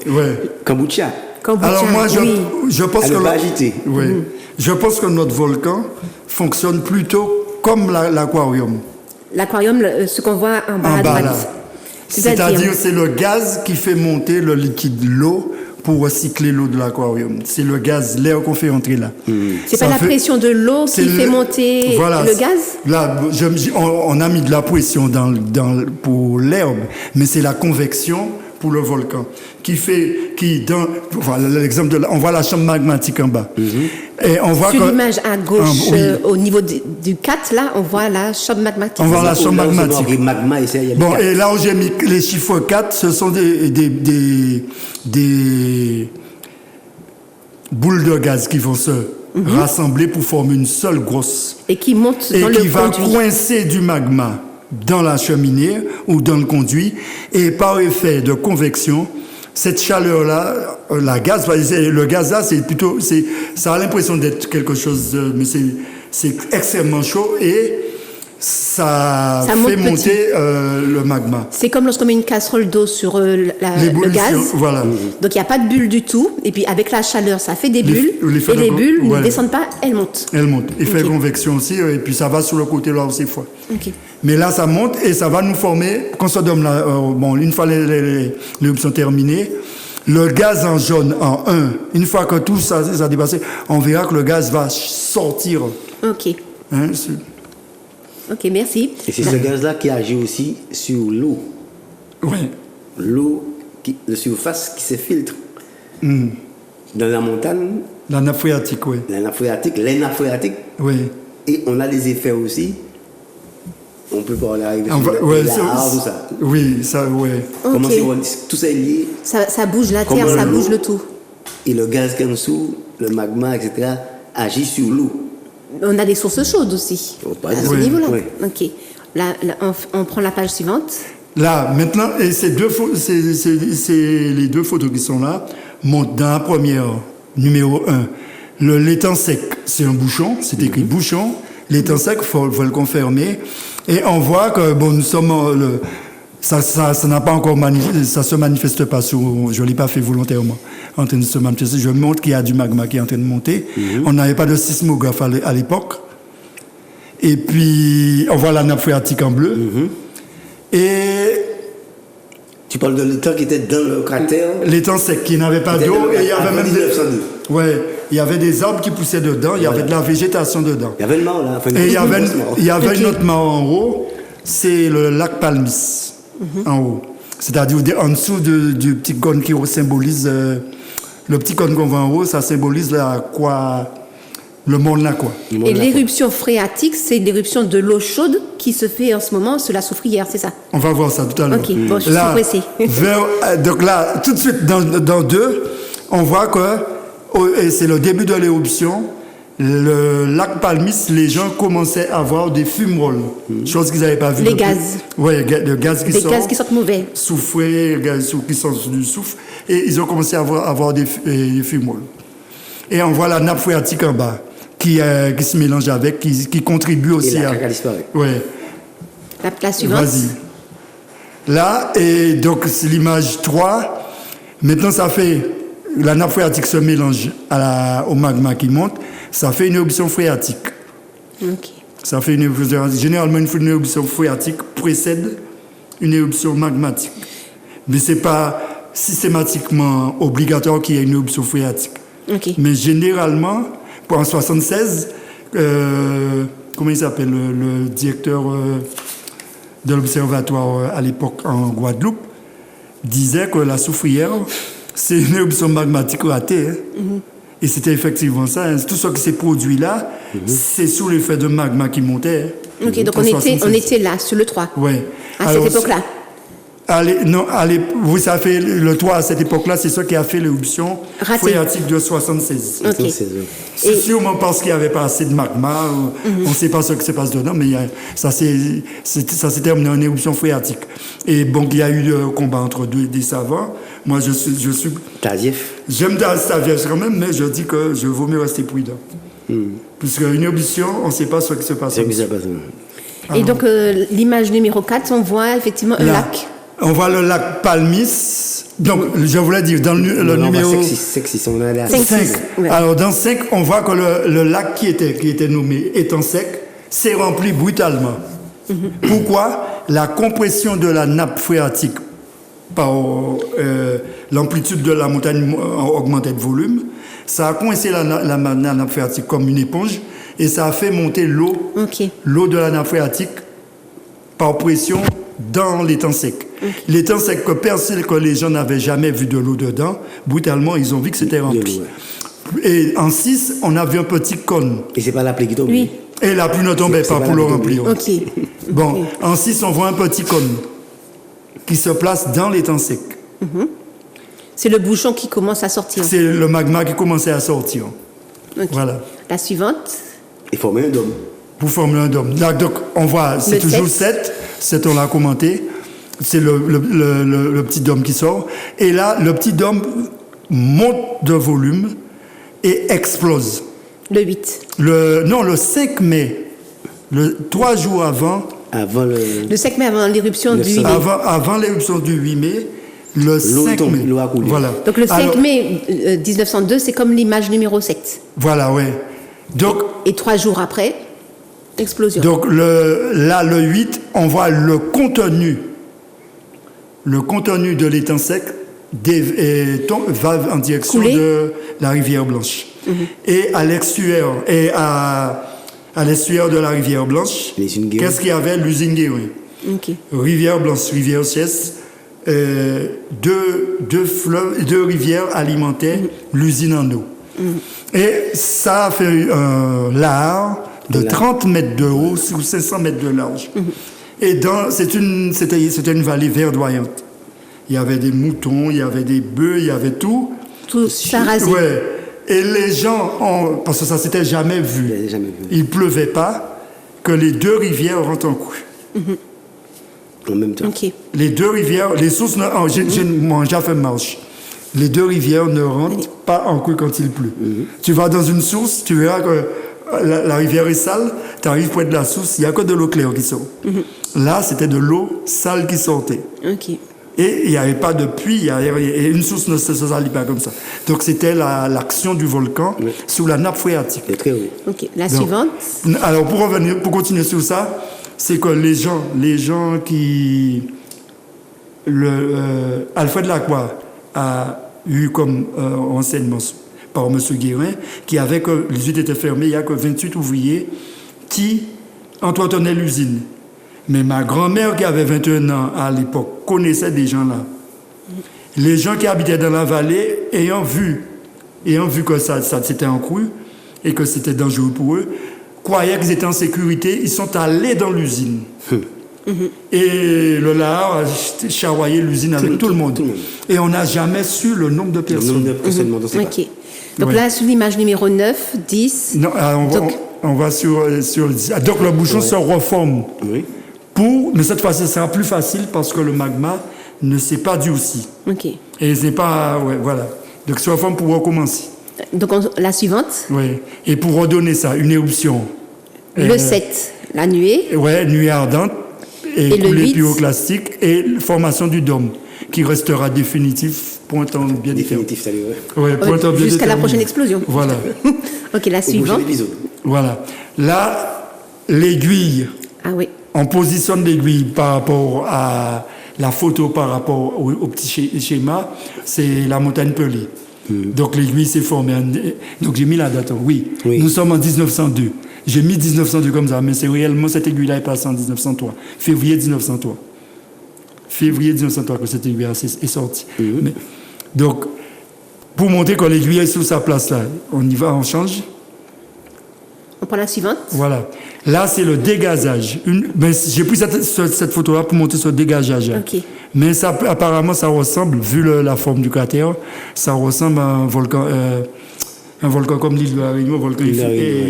Ouais. kombucha. Kombucha, Alors moi, oui. je pense À que ne pas agiter. Oui. Je pense que notre volcan fonctionne plutôt comme l'aquarium. L'aquarium, ce qu'on voit en bas En à bas droite. là. C'est-à-dire c'est le gaz qui fait monter le liquide, l'eau, pour recycler l'eau de l'aquarium. C'est le gaz, l'air qu'on fait entrer là. C'est Ça pas la fait- pression de l'eau qui c'est fait monter voilà, le gaz? Là, on a mis de la pression pour l'herbe, mais c'est la convection pour le volcan, voilà l'exemple on voit la chambre magmatique en bas. Et on voit sur l'image à gauche, au niveau du 4, là, on voit la chambre magmatique. On voit la chambre magmatique. Magma, et il y a Bon, 4. et là où j'ai mis les chiffres 4, ce sont des boules de gaz qui vont se rassembler pour former une seule grosse. Et qui monte Et dans le qui va conduit. coincer du magma dans la cheminée ou dans le conduit. Et par effet de convection, cette chaleur-là, le gaz là, ça a l'impression d'être quelque chose, mais c'est extrêmement chaud et ça fait monte monter le magma. C'est comme lorsqu'on met une casserole d'eau sur le gaz. Voilà. Donc il n'y a pas de bulle du tout. Et puis avec la chaleur, ça fait des bulles. l'effet Et les de- bulles voilà. ne descendent pas, elles montent. Elle monte. Il fait Ok. convection aussi, et puis ça va sur le côté là aussi fois. Ok. Mais là, ça monte et ça va nous former, quand ça donne là, une fois les éruptions terminées, le gaz en jaune en 1, une fois que tout ça a dépassé, on verra que le gaz va sortir. Ok. Hein, Ok, merci. Et c'est ce gaz-là qui agit aussi sur l'eau. ouais. L'eau de surface qui se filtre. Dans la montagne, La nappe phréatique, oui. la nappe phréatique, les nappes phréatiques, Oui. et on a des effets aussi. On peut pas en arriver On sur va- ouais, tout ça. Oui, ça, ouais. Comment Ok. tout ça est lié. Ça bouge la terre, Comment ça l'eau- bouge le tout. Et le gaz qui est en dessous, le magma, etc., agit sur l'eau. On a des sources chaudes aussi. Oh, par À ce exemple. niveau-là. Oui. Ok. Là, on prend la page suivante. Là, maintenant, et c'est les deux photos qui sont là, montrent dans la première, numéro 1, l'étang sec, c'est un bouchon, c'est écrit bouchon. L'étang sec, faut le confirmer. Et on voit que, bon, nous sommes, ça n'a pas encore ça se manifeste pas je l'ai pas fait volontairement, en train de se manifester. Je montre qu'il y a du magma qui est en train de monter. On n'avait pas de sismographe à l'époque. Et puis, on voit la nappe phréatique en bleu. Et Tu parles de l'étang qui était dans le cratère. l'étang sec qui n'avait pas C'était d'eau dans le- et il y avait avant même 1902. ouais, il y avait des arbres qui poussaient dedans, il y avait de la végétation dedans. Il y avait le mort là. Enfin, Et il y avait, Ok. une autre mare en haut, c'est le lac Palmis en haut. C'est-à-dire en dessous du petit cône qui symbolise le petit cône qu'on voit en haut, ça symbolise le monde là quoi. Et l'éruption phréatique, c'est l'éruption de l'eau chaude qui se fait en ce moment sur la soufrière, c'est ça? On va voir ça tout à l'heure. Ok, bon, je suis Là, pressée. donc là, tout de suite, dans 2, on voit que et c'est le début de l'éruption. Le lac Palmis, les gens commençaient à avoir des fumerolles, chose qu'ils n'avaient pas vu. Les depuis. gaz. Oui, le gaz qui Des sort. gaz qui sortent mauvais. Soufré, gaz qui sort du soufre. Et ils ont commencé à avoir des fumerolles. Et on voit la nappe phréatique en bas, qui se mélange avec, qui contribue aussi Et la à... caca disparaît. Ouais. La suivante. Vas-y. Là, et donc c'est l'image 3. Maintenant, ça fait. La nappe phréatique se mélange au magma qui monte. Ça fait une éruption phréatique. Ok. Ça fait une éruption phréatique. Généralement, une éruption phréatique précède une éruption magmatique. Mais ce n'est pas systématiquement obligatoire qu'il y ait une éruption phréatique. Ok. Mais généralement, en 1976, comment il s'appelle, le directeur de l'observatoire à l'époque en Guadeloupe, disait que la soufrière, c'est une éruption magmatique ratée. Hein. Et c'était effectivement ça. Hein. Tout ce qui s'est produit là, c'est sous l'effet de magma qui montait. Hein. Ok, donc En on 76. était là, sur le 3. Ouais. À Alors, cette époque-là. Oui, ça a fait le toit à cette époque-là, c'est ça qui a fait l'éruption Ratée. phréatique de 76. Ok. C'est Et- sûrement parce qu'il n'y avait pas assez de magma, on ne sait pas ce qui se passe dedans, mais ça s'est terminé en éruption phréatique. Et bon, il y a eu le combat entre des savants. Moi, je suis Tazieff. j'aime Tazieff quand même, mais je dis que je vaut mieux rester prudent. Puisqu'une éruption, on ne sait pas ce qui se passe. C'est que ça passe. Et donc, l'image numéro 4, on voit effectivement un Là, lac. on voit le lac Palmis. Donc, je voulais dire, dans le numéro... Sexy, on est à 5, 5. 6, ouais. Alors, dans 5, on voit que le lac qui était nommé étant sec s'est rempli brutalement. Pourquoi? La compression de la nappe phréatique par l'amplitude de la montagne augmentait de volume. Ça a coincé la nappe phréatique comme une éponge et ça a fait monter l'eau. Ok. L'eau de la nappe phréatique par pression dans l'étang sec. L'étang sec que les gens n'avaient jamais vu de l'eau dedans, brutalement, ils ont vu que c'était rempli. Et en 6, on avait un petit cône. Et c'est pas la pluie qui tombe. Oui. Et la pluie ne tombait pas pour le remplir. Ok. Bon, en 6, on voit un petit cône qui se place dans l'étang sec. C'est le bouchon qui commence à sortir. C'est le magma qui commençait à sortir. Ok. Voilà. La suivante. Et former un dôme. Pour former un dôme. Là, donc, on voit, c'est Le toujours 7. 7, on l'a commenté. C'est le petit dôme qui sort. Et là, le petit dôme monte de volume et explose. Le 8. Le 5 mai, 3 jours avant, Le 5 mai avant l'éruption Le du 8 mai. avant l'éruption du 8 mai, le 5 tombe, mai. l'eau a coulé. Voilà. Donc le 5 Alors, mai 1902, c'est comme l'image numéro 7. Voilà, ouais. Donc, Et 3 jours après, explosion. le 8, on voit le contenu de l'étang sec va en direction Couler. de la rivière Blanche. Et à l'extérieur, à l'estuaire de la rivière Blanche, L'usine Guérin. qu'est-ce qu'il y avait? L'usine Guérin. Ok. Rivière Blanche, rivière Siès, deux rivières alimentaient l'usine en eau. Et ça a fait un lard de 30 mètres de haut sur 500 mètres de large. Et c'était une vallée verdoyante. Il y avait des moutons, il y avait des bœufs, il y avait tout. Tout ça rasé. Ouais. Et les gens, parce que ça s'était jamais vu, J'avais jamais vu. il pleuvait pas, que les deux rivières rentrent en couille. En même temps. Ok. Les deux rivières, les sources, moi j'ai fait marche. Les deux rivières ne rentrent pas en couille quand il pleut. Tu vas dans une source, tu verras que la rivière est sale, tu arrives près de la source, il n'y a que de l'eau claire qui sort. Là, c'était de l'eau sale qui sortait. Ok. Et il n'y avait pas de puits, et une source ne se salit pas comme ça. Donc c'était l'action du volcan sous la nappe phréatique. C'est très haut. Ok. La Donc, suivante. Alors pour continuer sur ça, c'est que les gens qui... Alfred Lacroix a eu comme enseignement par M. Guérin, qui avait que les usines étaient fermées, il n'y a que 28 ouvriers qui entretenaient l'usine. Mais ma grand-mère qui avait 21 ans à l'époque connaissait des gens là. Les gens qui habitaient dans la vallée, ayant vu que ça c'était en crue et que c'était dangereux pour eux, croyaient qu'ils étaient en sécurité, ils sont allés dans l'usine. Et le lard a charroyé l'usine avec tout le monde. Et on n'a jamais su le nombre de Le personnes. nombre de personnes, on ne sait pas. Ok. Donc Ouais. là, sur l'image numéro 9, 10. Non, on va sur donc le bouchon se reforme. Oui. Mais cette fois-ci, ce sera plus facile parce que le magma ne s'est pas durci. Ok. Et c'est pas... Ouais, voilà. Donc se reforme pour recommencer. Donc la suivante. Ouais. Et pour redonner ça, une éruption. Le 7, la nuée. Ouais, nuée ardente. Et Et le coulée 8. pyroclastique. Et formation du dôme, qui restera définitif pour un temps bien déterminé. Définitif, salut. Ouais. Ouais, pour un temps bien Jusqu'à la déterminé. prochaine explosion. Voilà. Ok, la Au prochain suivante. épisode. Voilà. Là, l'aiguille. Ah oui. On positionne l'aiguille par rapport à la photo, par rapport au petit schéma, c'est la montagne pelée. Donc l'aiguille s'est formée. Donc j'ai mis la date. Oui. Nous sommes en 1902. J'ai mis 1902 comme ça, mais c'est réellement cette aiguille-là est passée en 1903. Février 1903. Février 1903 que cette aiguille est sortie. Mais, donc, pour montrer que l'aiguille est sous sa place là, on y va, on change. On prend la suivante. Voilà. Là, c'est le dégazage. J'ai pris cette photo-là pour montrer ce dégazage. Ok. Mais ça, apparemment, ça ressemble, vu la forme du cratère, ça ressemble à un volcan comme l'île de la Réunion, un volcan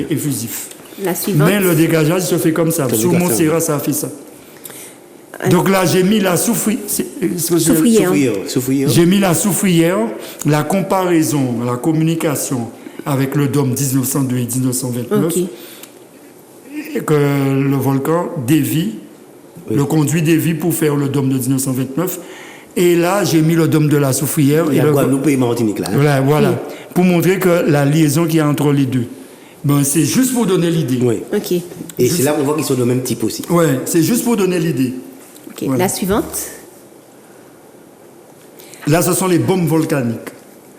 effusif. La suivante. Mais le dégazage se fait comme ça. Sur Montserrat, ça a fait ça. Donc là, j'ai mis la soufrière. J'ai mis la soufrière, la comparaison, la communication avec le dôme 1902 et 1929. Ok. Et que le volcan dévie, le conduit dévie pour faire le dôme de 1929. Et là, j'ai mis le dôme de la soufrière. Et la Guadeloupe et Martinique là. Voilà. Pour montrer que la liaison qu'il y a entre les deux. Ben, c'est juste pour donner l'idée. Oui. Ok. Et c'est là qu'on voit qu'ils sont de même type aussi. Oui, c'est juste pour donner l'idée. Ok. Voilà. La suivante. Là, ce sont les bombes volcaniques.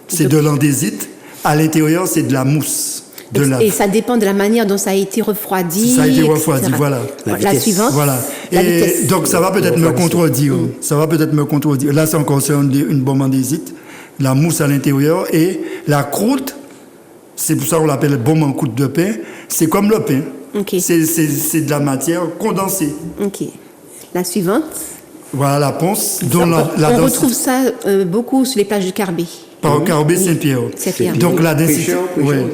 C'est de l'andésite. À l'intérieur, c'est de la mousse. de lave. Et ça dépend de la manière dont ça a été refroidi. Ça a été etc. refroidi, voilà. La suivante. Voilà. La Et vitesse. donc ça va peut-être me contredire. Ça va peut-être me contredire. Là, c'est encore une bombe andésite. La mousse à l'intérieur et la croûte, c'est pour ça qu'on l'appelle bombe en croûte de pain. C'est comme le pain. Ok. C'est de la matière condensée. Ok. La suivante. Voilà la ponce. Dont la On densité- retrouve ça beaucoup sur les plages du Carbet. par Carbet Saint-Pierre. Saint-Pierre. Donc la densité, Pêcheur, ouais.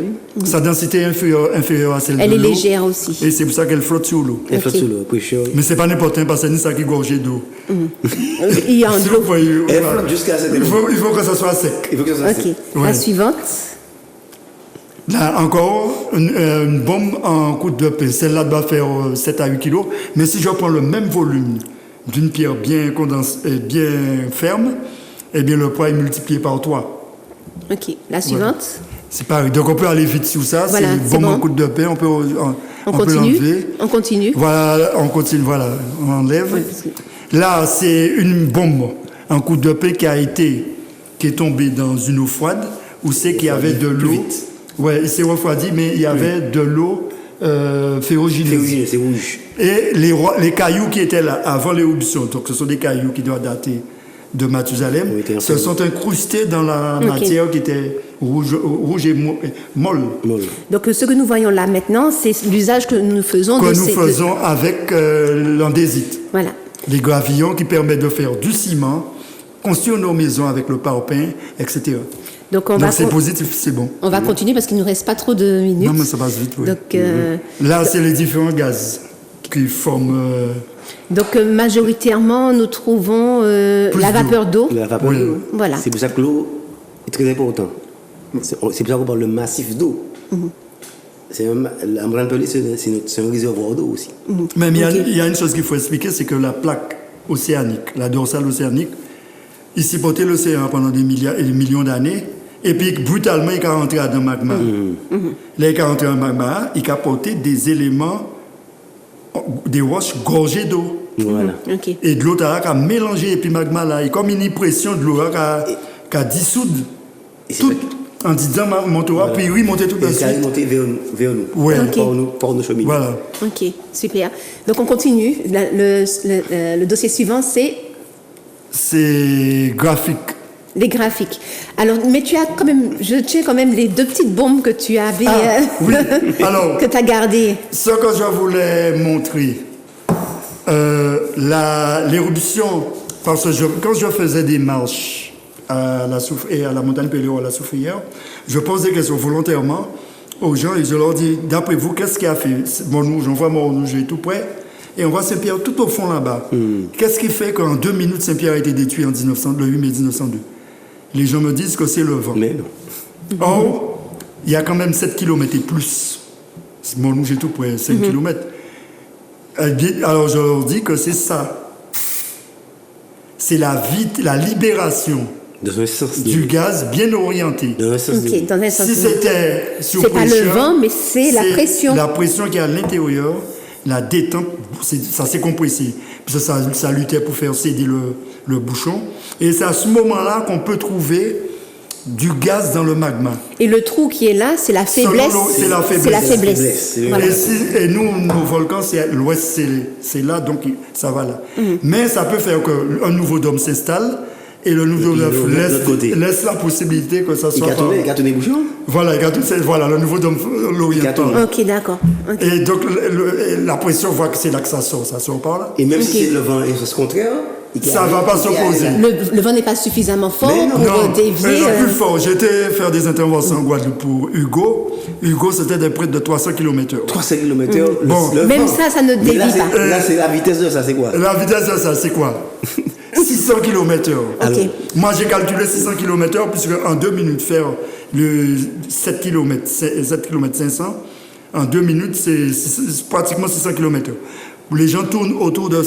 Sa densité est inférieure à celle Elle de est l'eau. légère aussi. Et c'est pour ça qu'elle flotte sur l'eau. Elle flotte Ok. sous l'eau, pêcheur. Mais c'est pas n'importe quoi parce que c'est ça qui est gorgé d'eau. Il y a un Si lot. vous voyez, Elle voilà. flotte jusqu'à cette il faut que ça soit sec. Il faut que ça soit Ok. sec. La Ouais. suivante. Là encore, une bombe en croûte de pain. Celle-là doit faire 7 à 8 kilos. Mais si je prends le même volume d'une pierre bien condensée, bien ferme, eh bien le poids est multiplié par 3. Ok. La suivante. C'est pareil. Donc on peut aller vite sur ça. Voilà, c'est c'est bombe en bon. croûte de pain. On peut On peut continue. l'enlever. On continue. Voilà, on continue. Voilà, on enlève. Ouais, parce que- Là, c'est une bombe en croûte de pain qui est tombée dans une eau froide où c'est qu'il y avait de plus l'eau. vite. Ouais, il s'est refroidi, mais il y avait de l'eau ferrugineuse. Ferrugineux, c'est rouge. Et les cailloux qui étaient là avant l'éruption, donc ce sont des cailloux qui doivent dater de Mathusalem, Oui, t'es se sont incrustés dans la Ok. matière qui était rouge et molle. Molle. Donc ce que nous voyons là maintenant, c'est l'usage que nous faisons Que de nous ces... faisons avec l'andésite. Voilà. Les gravillons qui permettent de faire du ciment, construire nos maisons avec le parpaing, etc. Donc on Donc va c'est positif, c'est bon. on va continuer parce qu'il ne nous reste pas trop de minutes. Non, mais ça passe vite, oui. Donc, Là, c'est les différents gaz qui forment... majoritairement, nous trouvons Plus la d'eau. vapeur d'eau. La vapeur Oui. d'eau. Voilà. C'est pour ça que l'eau est très importante. C'est pour ça qu'on parle de massif d'eau. C'est un brin pelé, c'est un réservoir d'eau aussi. Mais il y a- Ok. il y a une chose qu'il faut expliquer, c'est que la plaque océanique, la dorsale océanique, il supportait l'océan pendant des milliards et des millions d'années, et puis brutalement, il est rentré dans le magma. Là, il est rentré dans le magma, il a porté des éléments, des roches gorgées d'eau. Voilà. Ok. Et de l'eau, qui a mélangé, et puis le magma, là, et comme une pression de l'eau, qui a dissoudre Et c'est tout, vrai que- en disant, monte-toi, puis oui, montez tout de Et ça suite. est monté vers nous. Ouais. Ok. Par nos chemins. Voilà. Ok, super. Donc on continue. Le dossier suivant, c'est C'est graphique. les graphiques. Alors, mais tu as quand même, je tiens quand même les deux petites bombes que tu avais, Ah, oui. Alors, que tu as gardées. ce que je voulais montrer, l'éruption, parce que quand je faisais des marches à la montagne Péléo, à la Soufrière, je pose des questions volontairement aux gens et je leur dis, d'après vous, qu'est-ce qui a fait Montrouge, on voit Montrouge tout près, et on voit Saint-Pierre tout au fond là-bas. Qu'est-ce qui fait qu'en 2 minutes, Saint-Pierre a été détruit le 8 mai 1902 Les gens me disent que c'est le vent. Mais non. Or, il y a quand même 7 km et plus. Montrouge est tout près, 5 km. Alors je leur dis que c'est ça. C'est la libération Dans un sens. du gaz bien orienté. Dans un sens. Ok, dans un sens. Si c'était sous C'est pas le pression, vent, mais c'est la pression. La pression qui est à l'intérieur, la détente, ça s'est compressé. Puis ça luttait pour faire céder le bouchon. Et c'est à ce moment-là qu'on peut trouver du gaz dans le magma. Et le trou qui est là, c'est la faiblesse. Selon l'eau, c'est la faiblesse. C'est la C'est la faiblesse. faiblesse. Voilà. Et nous, nos volcans, c'est l'ouest, c'est là, donc ça va là. Mais ça peut faire qu'un nouveau dôme s'installe et le nouveau Et puis dôme de l'autre côté. laisse la possibilité que ça Il soit. a tourné les bouchons. Voilà, voilà, le nouveau dôme l'oriental. Ok, d'accord. Ok. Et donc la pression voit que c'est là que ça sort par là. Et même Ok. si c'est le vent est sens contraire, Ça va pas s'opposer. Le vent n'est pas suffisamment fort Mais non. pour Non, dévier. mais le plus fort, j'étais faire des interventions en Guadeloupe pour Hugo. Hugo, c'était des près de 300 km/h. 300 km. Bon. Même ça ne Mais là, dévie c'est- pas. Là, c'est la vitesse de ça, c'est quoi? La vitesse de ça, c'est quoi 600 km/h. Ok. Moi, j'ai calculé 600 km/h, puisque en 2 minutes, faire le 7 km 500, en 2 minutes, c'est pratiquement 600 km/h. Les gens tournent autour de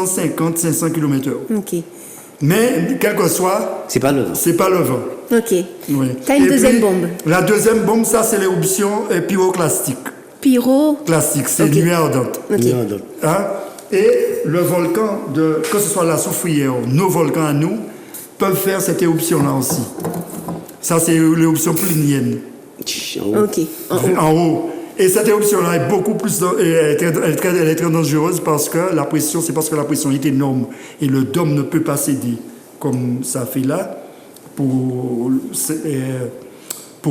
550-500 km/h. Ok. Mais, quel que soit, C'est pas le vent. c'est pas le vent. Ok. Oui. T'as une Et deuxième puis, bombe. La deuxième bombe, ça, c'est l'éruption pyroclastique. Pyro. Classique, c'est Ok. nuée ardente. Ok. Non, non. Hein? Et le volcan, que ce soit la Soufrière, nos volcans à nous, peuvent faire cette éruption-là aussi. Ça, c'est l'éruption plinienne. En haut. Ok. En haut. En haut. Et cette éruption-là est beaucoup plus, elle est très dangereuse parce que la pression est énorme et le dôme ne peut pas céder comme ça fait là pour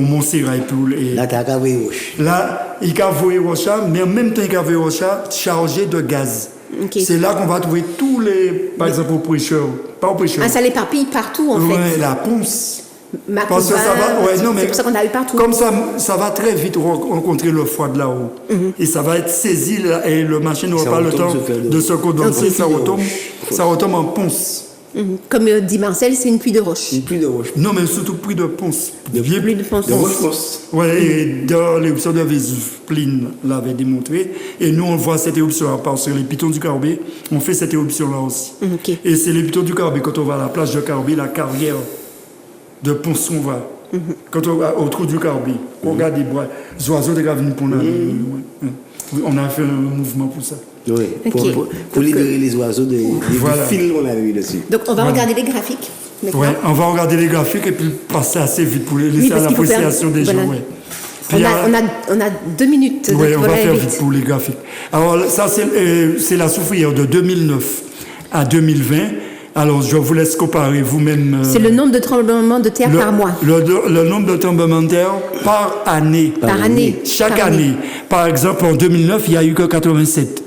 Montserrat et pour Là, t'as qu'à voir roche. là, il a voué Rocha, mais en même temps, il a voué Rocha chargé de gaz. Ok. C'est là qu'on va trouver tous les, par exemple, aux prêcheurs, pas aux prêcheurs. Ah, ça l'éparpille partout, en Ouais, fait. la ponce. Macouba, Parce que ça va, ouais, non, mais c'est pour ça qu'on a eu partout. Comme ça va très vite rencontrer le froid de là-haut. Et ça va être saisi là, et le machin n'aura Ça pas le retombe temps se faire de se condenser. Ok. Ça retombe en ponce. Comme dit Marcel, c'est une pluie de roche. Une pluie de roche. Non, mais surtout pluie de ponce. Pluie de ponce. De roche, ponce. Ouais, et dans l'éruption de Vésuve, Pline l'avait démontré. Et nous, on voit cette éruption parce que les pitons du Carbet, on fait cette éruption-là aussi. Ok. Et c'est les pitons du Carbet, quand on va à la plage de Carbet, la carrière de Ponce, on va. Quand on va au trou du Carbet, on regarde les bois, les oiseaux de Gravine pour nous. On a fait un mouvement pour ça. Oui. Ok. Pour libérer les oiseaux des Voilà. fils qu'on avait eu dessus. Donc, on va regarder les graphiques. maintenant. Ouais, on va regarder les graphiques et puis passer assez vite pour les laisser Oui, à parce qu'il faut faire- l'appréciation des voilà. gens. Ouais. Puis, On a 2 minutes. Oui, on pour va aller faire vite. vite pour les graphiques. Alors, ça, c'est la soufrière de 2009 à 2020. Alors, je vous laisse comparer vous-même. C'est le nombre de tremblements de terre par mois. Le nombre de tremblements de terre par année. Par année. Chaque Par année. Par exemple, en 2009, il n'y a eu que 87.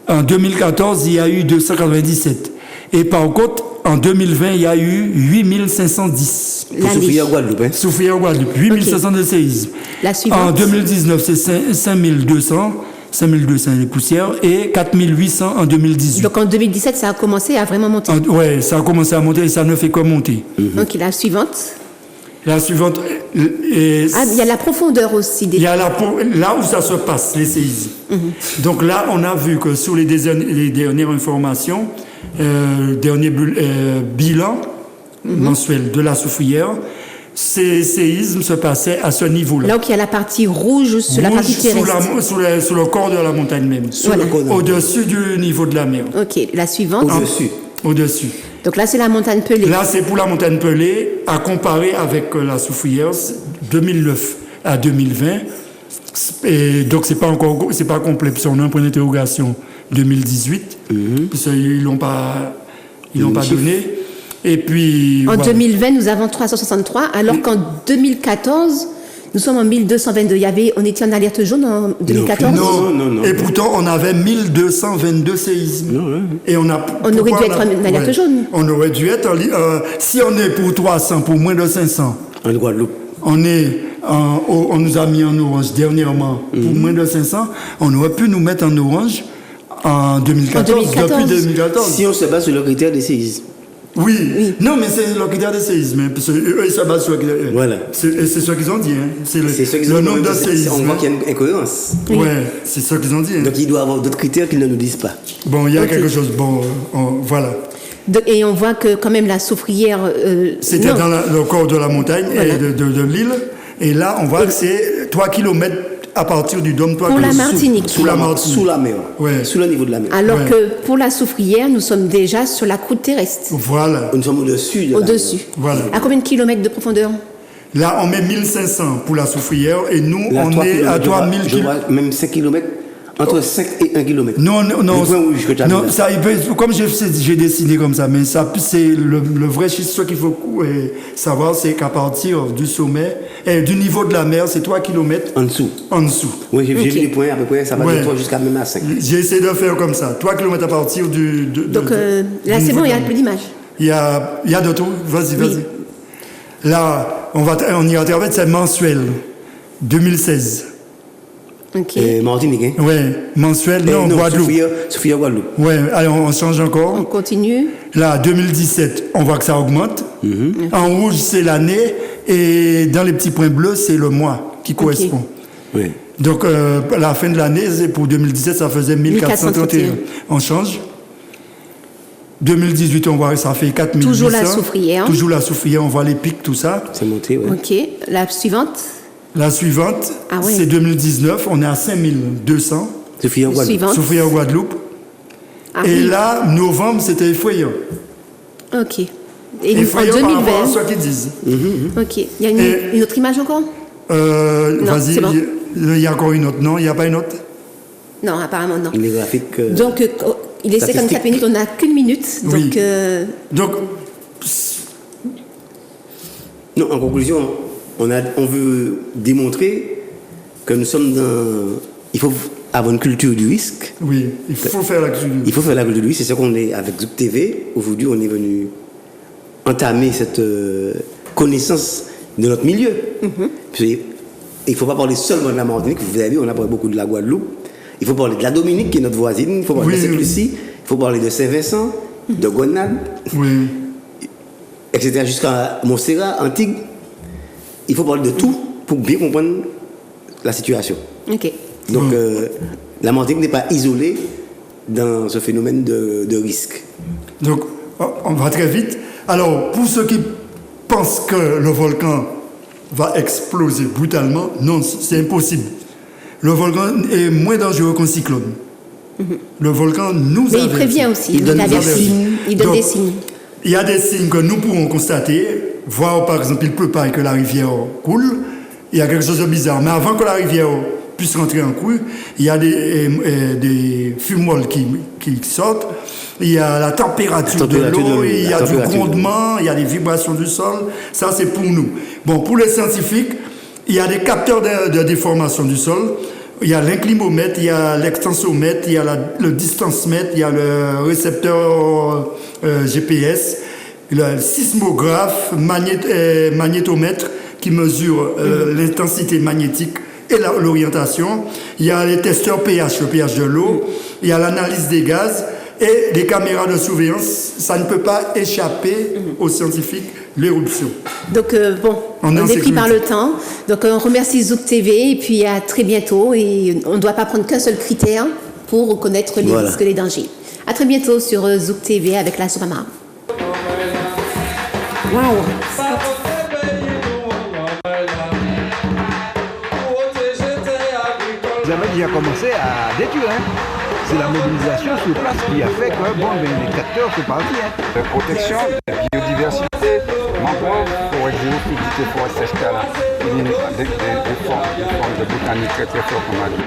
En 2014, il y a eu 297. Et par contre, en 2020, il y a eu 8510. Pour L'année. souffrir à Guadeloupe. Hein. Souffrir en Guadeloupe, 8500 de séisme. La suivante. En 2019, c'est 5200 les poussières et 4800 en 2018. Donc, en 2017, ça a commencé à vraiment monter. Ouais, ça a commencé à monter et ça ne fait que monter. Ok, la suivante. La suivante, Ah, il y a la profondeur aussi. il y a là où ça se passe, les séismes. Donc là, on a vu que sur les dernières informations, dernier bilan mensuel de la soufrière, ces séismes se passaient à ce niveau-là. Là où il y a la partie rouge sur la partie terrestre. Sous le corps de la montagne même. Voilà. Au-dessus du niveau de la mer. Ok, la suivante. Au-dessus. Au-dessus. Donc là, c'est la montagne Pelée. Là, c'est pour la montagne Pelée, à comparer avec la soufrière 2009 à 2020. Et donc, c'est pas complet. Puis on a un point d'interrogation 2018. Puis ça, ils l'ont pas donné. Et puis. En voilà. 2020, nous avons 363, alors qu'en 2014, nous sommes en 1222. On était en alerte jaune en 2014. Non. Et pourtant, on avait 1222 séismes. Et on aurait dû être en alerte jaune. On aurait dû être. Si on est pour 300, pour moins de 500, En Guadeloupe. on nous a mis en orange dernièrement pour moins de 500, on aurait pu nous mettre en orange en 2014, depuis 2014. Si on se base sur le critère des séismes. Oui. Non, mais c'est le critère des séismes. Hein, parce que eux, ils se basent sur le critère. Voilà. C'est ce qu'ils ont dit. Hein. C'est C'est ceux qui le ont nombre de On séismes. voit qu'il y a une incohérence. Ouais, c'est ce qu'ils ont dit. Hein. Donc il doit y avoir d'autres critères qu'ils ne nous disent pas. Bon, il y a Ok. quelque chose. Bon, voilà. Et on voit que quand même la soufrière... C'était non. dans le corps de la montagne Voilà. et de l'île. Et là, on voit que c'est 3 km à partir du dôme. 3 Pour la kilomètres. Martinique. Sous la Martinique. Sous la mer. Ouais. Sous le niveau de la mer. Alors Ouais. que pour la soufrière, nous sommes déjà sur la croûte terrestre, Voilà. Nous sommes au-dessus de la au-dessus. Voilà. À combien de kilomètres de profondeur? Là, on met 1500 pour la soufrière et nous, mer. Là, on 3 est à kilomètres, 3000 je vois même 5 km, entre 5 et 1 km. Non, Le point rouge que tu as mis non, là. ça, comme j'ai dessiné comme ça, mais ça, c'est le vrai chiffre, ce qu'il faut savoir, c'est qu'à partir du sommet, du niveau de la mer, c'est 3 km En dessous. en dessous. Oui, j'ai Ok. vu les points à peu près, ça va Ouais. de 3 jusqu'à même à 5. J'ai essayé de faire comme ça, 3 km à partir Donc là, c'est bon, il n'y a plus d'image. Il y a de tout, vas-y. Là, on ira travers, c'est mensuel, 2016. Ok. Martinique, hein? Ouais, mensuel, non, Guadeloupe. Sophia Guadeloupe. Ouais, allez, on change encore. On continue. Là, 2017, on voit que ça augmente. En rouge, c'est l'année. Et dans les petits points bleus, c'est le mois qui correspond. Oui. Donc, à la fin de l'année, pour 2017, ça faisait 1431. On change. 2018, on voit que ça fait 4800. Toujours la soufrière. Toujours la soufrière, on voit les pics, tout ça. C'est monté, oui. Ok. La suivante. La suivante, Ah ouais. c'est 2019, on est à 5200. Sophia Guadeloupe. Suivante. Soufrière Guadeloupe. Ah Et oui. là, novembre, c'était effrayant. Ok. Et en effrayant par rapport 2020. à ce qu'ils disent. Ok. Il y a une autre image encore? Vas-y, c'est bon. il y a encore une autre. Non, il n'y a pas une autre? Non, apparemment non. Les graphiques. Donc, il est 54 Statistique. minutes, on n'a qu'une minute. Donc, Oui. Donc, Non, en conclusion, on veut démontrer que nous sommes dans. Il faut avoir une culture du risque. oui, il faut faire la culture. Il faut faire la culture du risque. C'est ce qu'on est avec Zouk TV. Aujourd'hui, on est venu entamer cette connaissance de notre milieu. Puis, il ne faut pas parler seulement de la Martinique. Vous avez vu, on a parlé beaucoup de la Guadeloupe. Il faut parler de la Dominique, qui est notre voisine. Il faut parler de Sainte-Lucie. Il faut parler de Saint-Vincent, de Gonade, Oui. etc. jusqu'à Montserrat, Antigua. Il faut parler de tout pour bien comprendre la situation. ok. Donc, la Martinique n'est pas isolée dans ce phénomène de risque. Donc, on va très vite. Alors, pour ceux qui pensent que le volcan va exploser brutalement, non, c'est impossible. Le volcan est moins dangereux qu'un cyclone. Le volcan nous Mais il avertit. prévient aussi. Il donne il des avertit. signes. Il donne Donc, des signes. Il y a des signes que nous pourrons constater. Voir, par exemple, il pleut pas et que la rivière coule. Il y a quelque chose de bizarre. Mais avant que la rivière puisse rentrer en cours, il y a des fumoles qui sortent. Il y a la température de l'eau, il y a du grondement, il y a des vibrations du sol. Ça, c'est pour nous. Bon, pour les scientifiques, il y a des capteurs de déformation du sol. Il y a l'inclimomètre, il y a l'extensomètre, il y a le distancemètre, il y a le récepteur GPS, le sismographe, magnétomètre qui mesure l'intensité magnétique et l'orientation. Il y a les testeurs pH, le pH de l'eau. Il y a l'analyse des gaz et les caméras de surveillance. Ça ne peut pas échapper aux scientifiques, l'éruption. Donc, bon, On est en on est pris sécurité. par le temps. Donc, on remercie Zouk TV et puis à très bientôt. Et on ne doit pas prendre qu'un seul critère pour reconnaître les risques et les dangers. À très bientôt sur Zouk TV avec la Sopama. Waouh! Vous avez déjà commencé à détruire. Hein. C'est la mobilisation sur place qui a fait que les capteurs sont partis. Hein. La protection de la biodiversité, mangrove, forêt géophysique et forêt sèche-talent. Il y a des formes de botanique très très fortes, comme on a dit.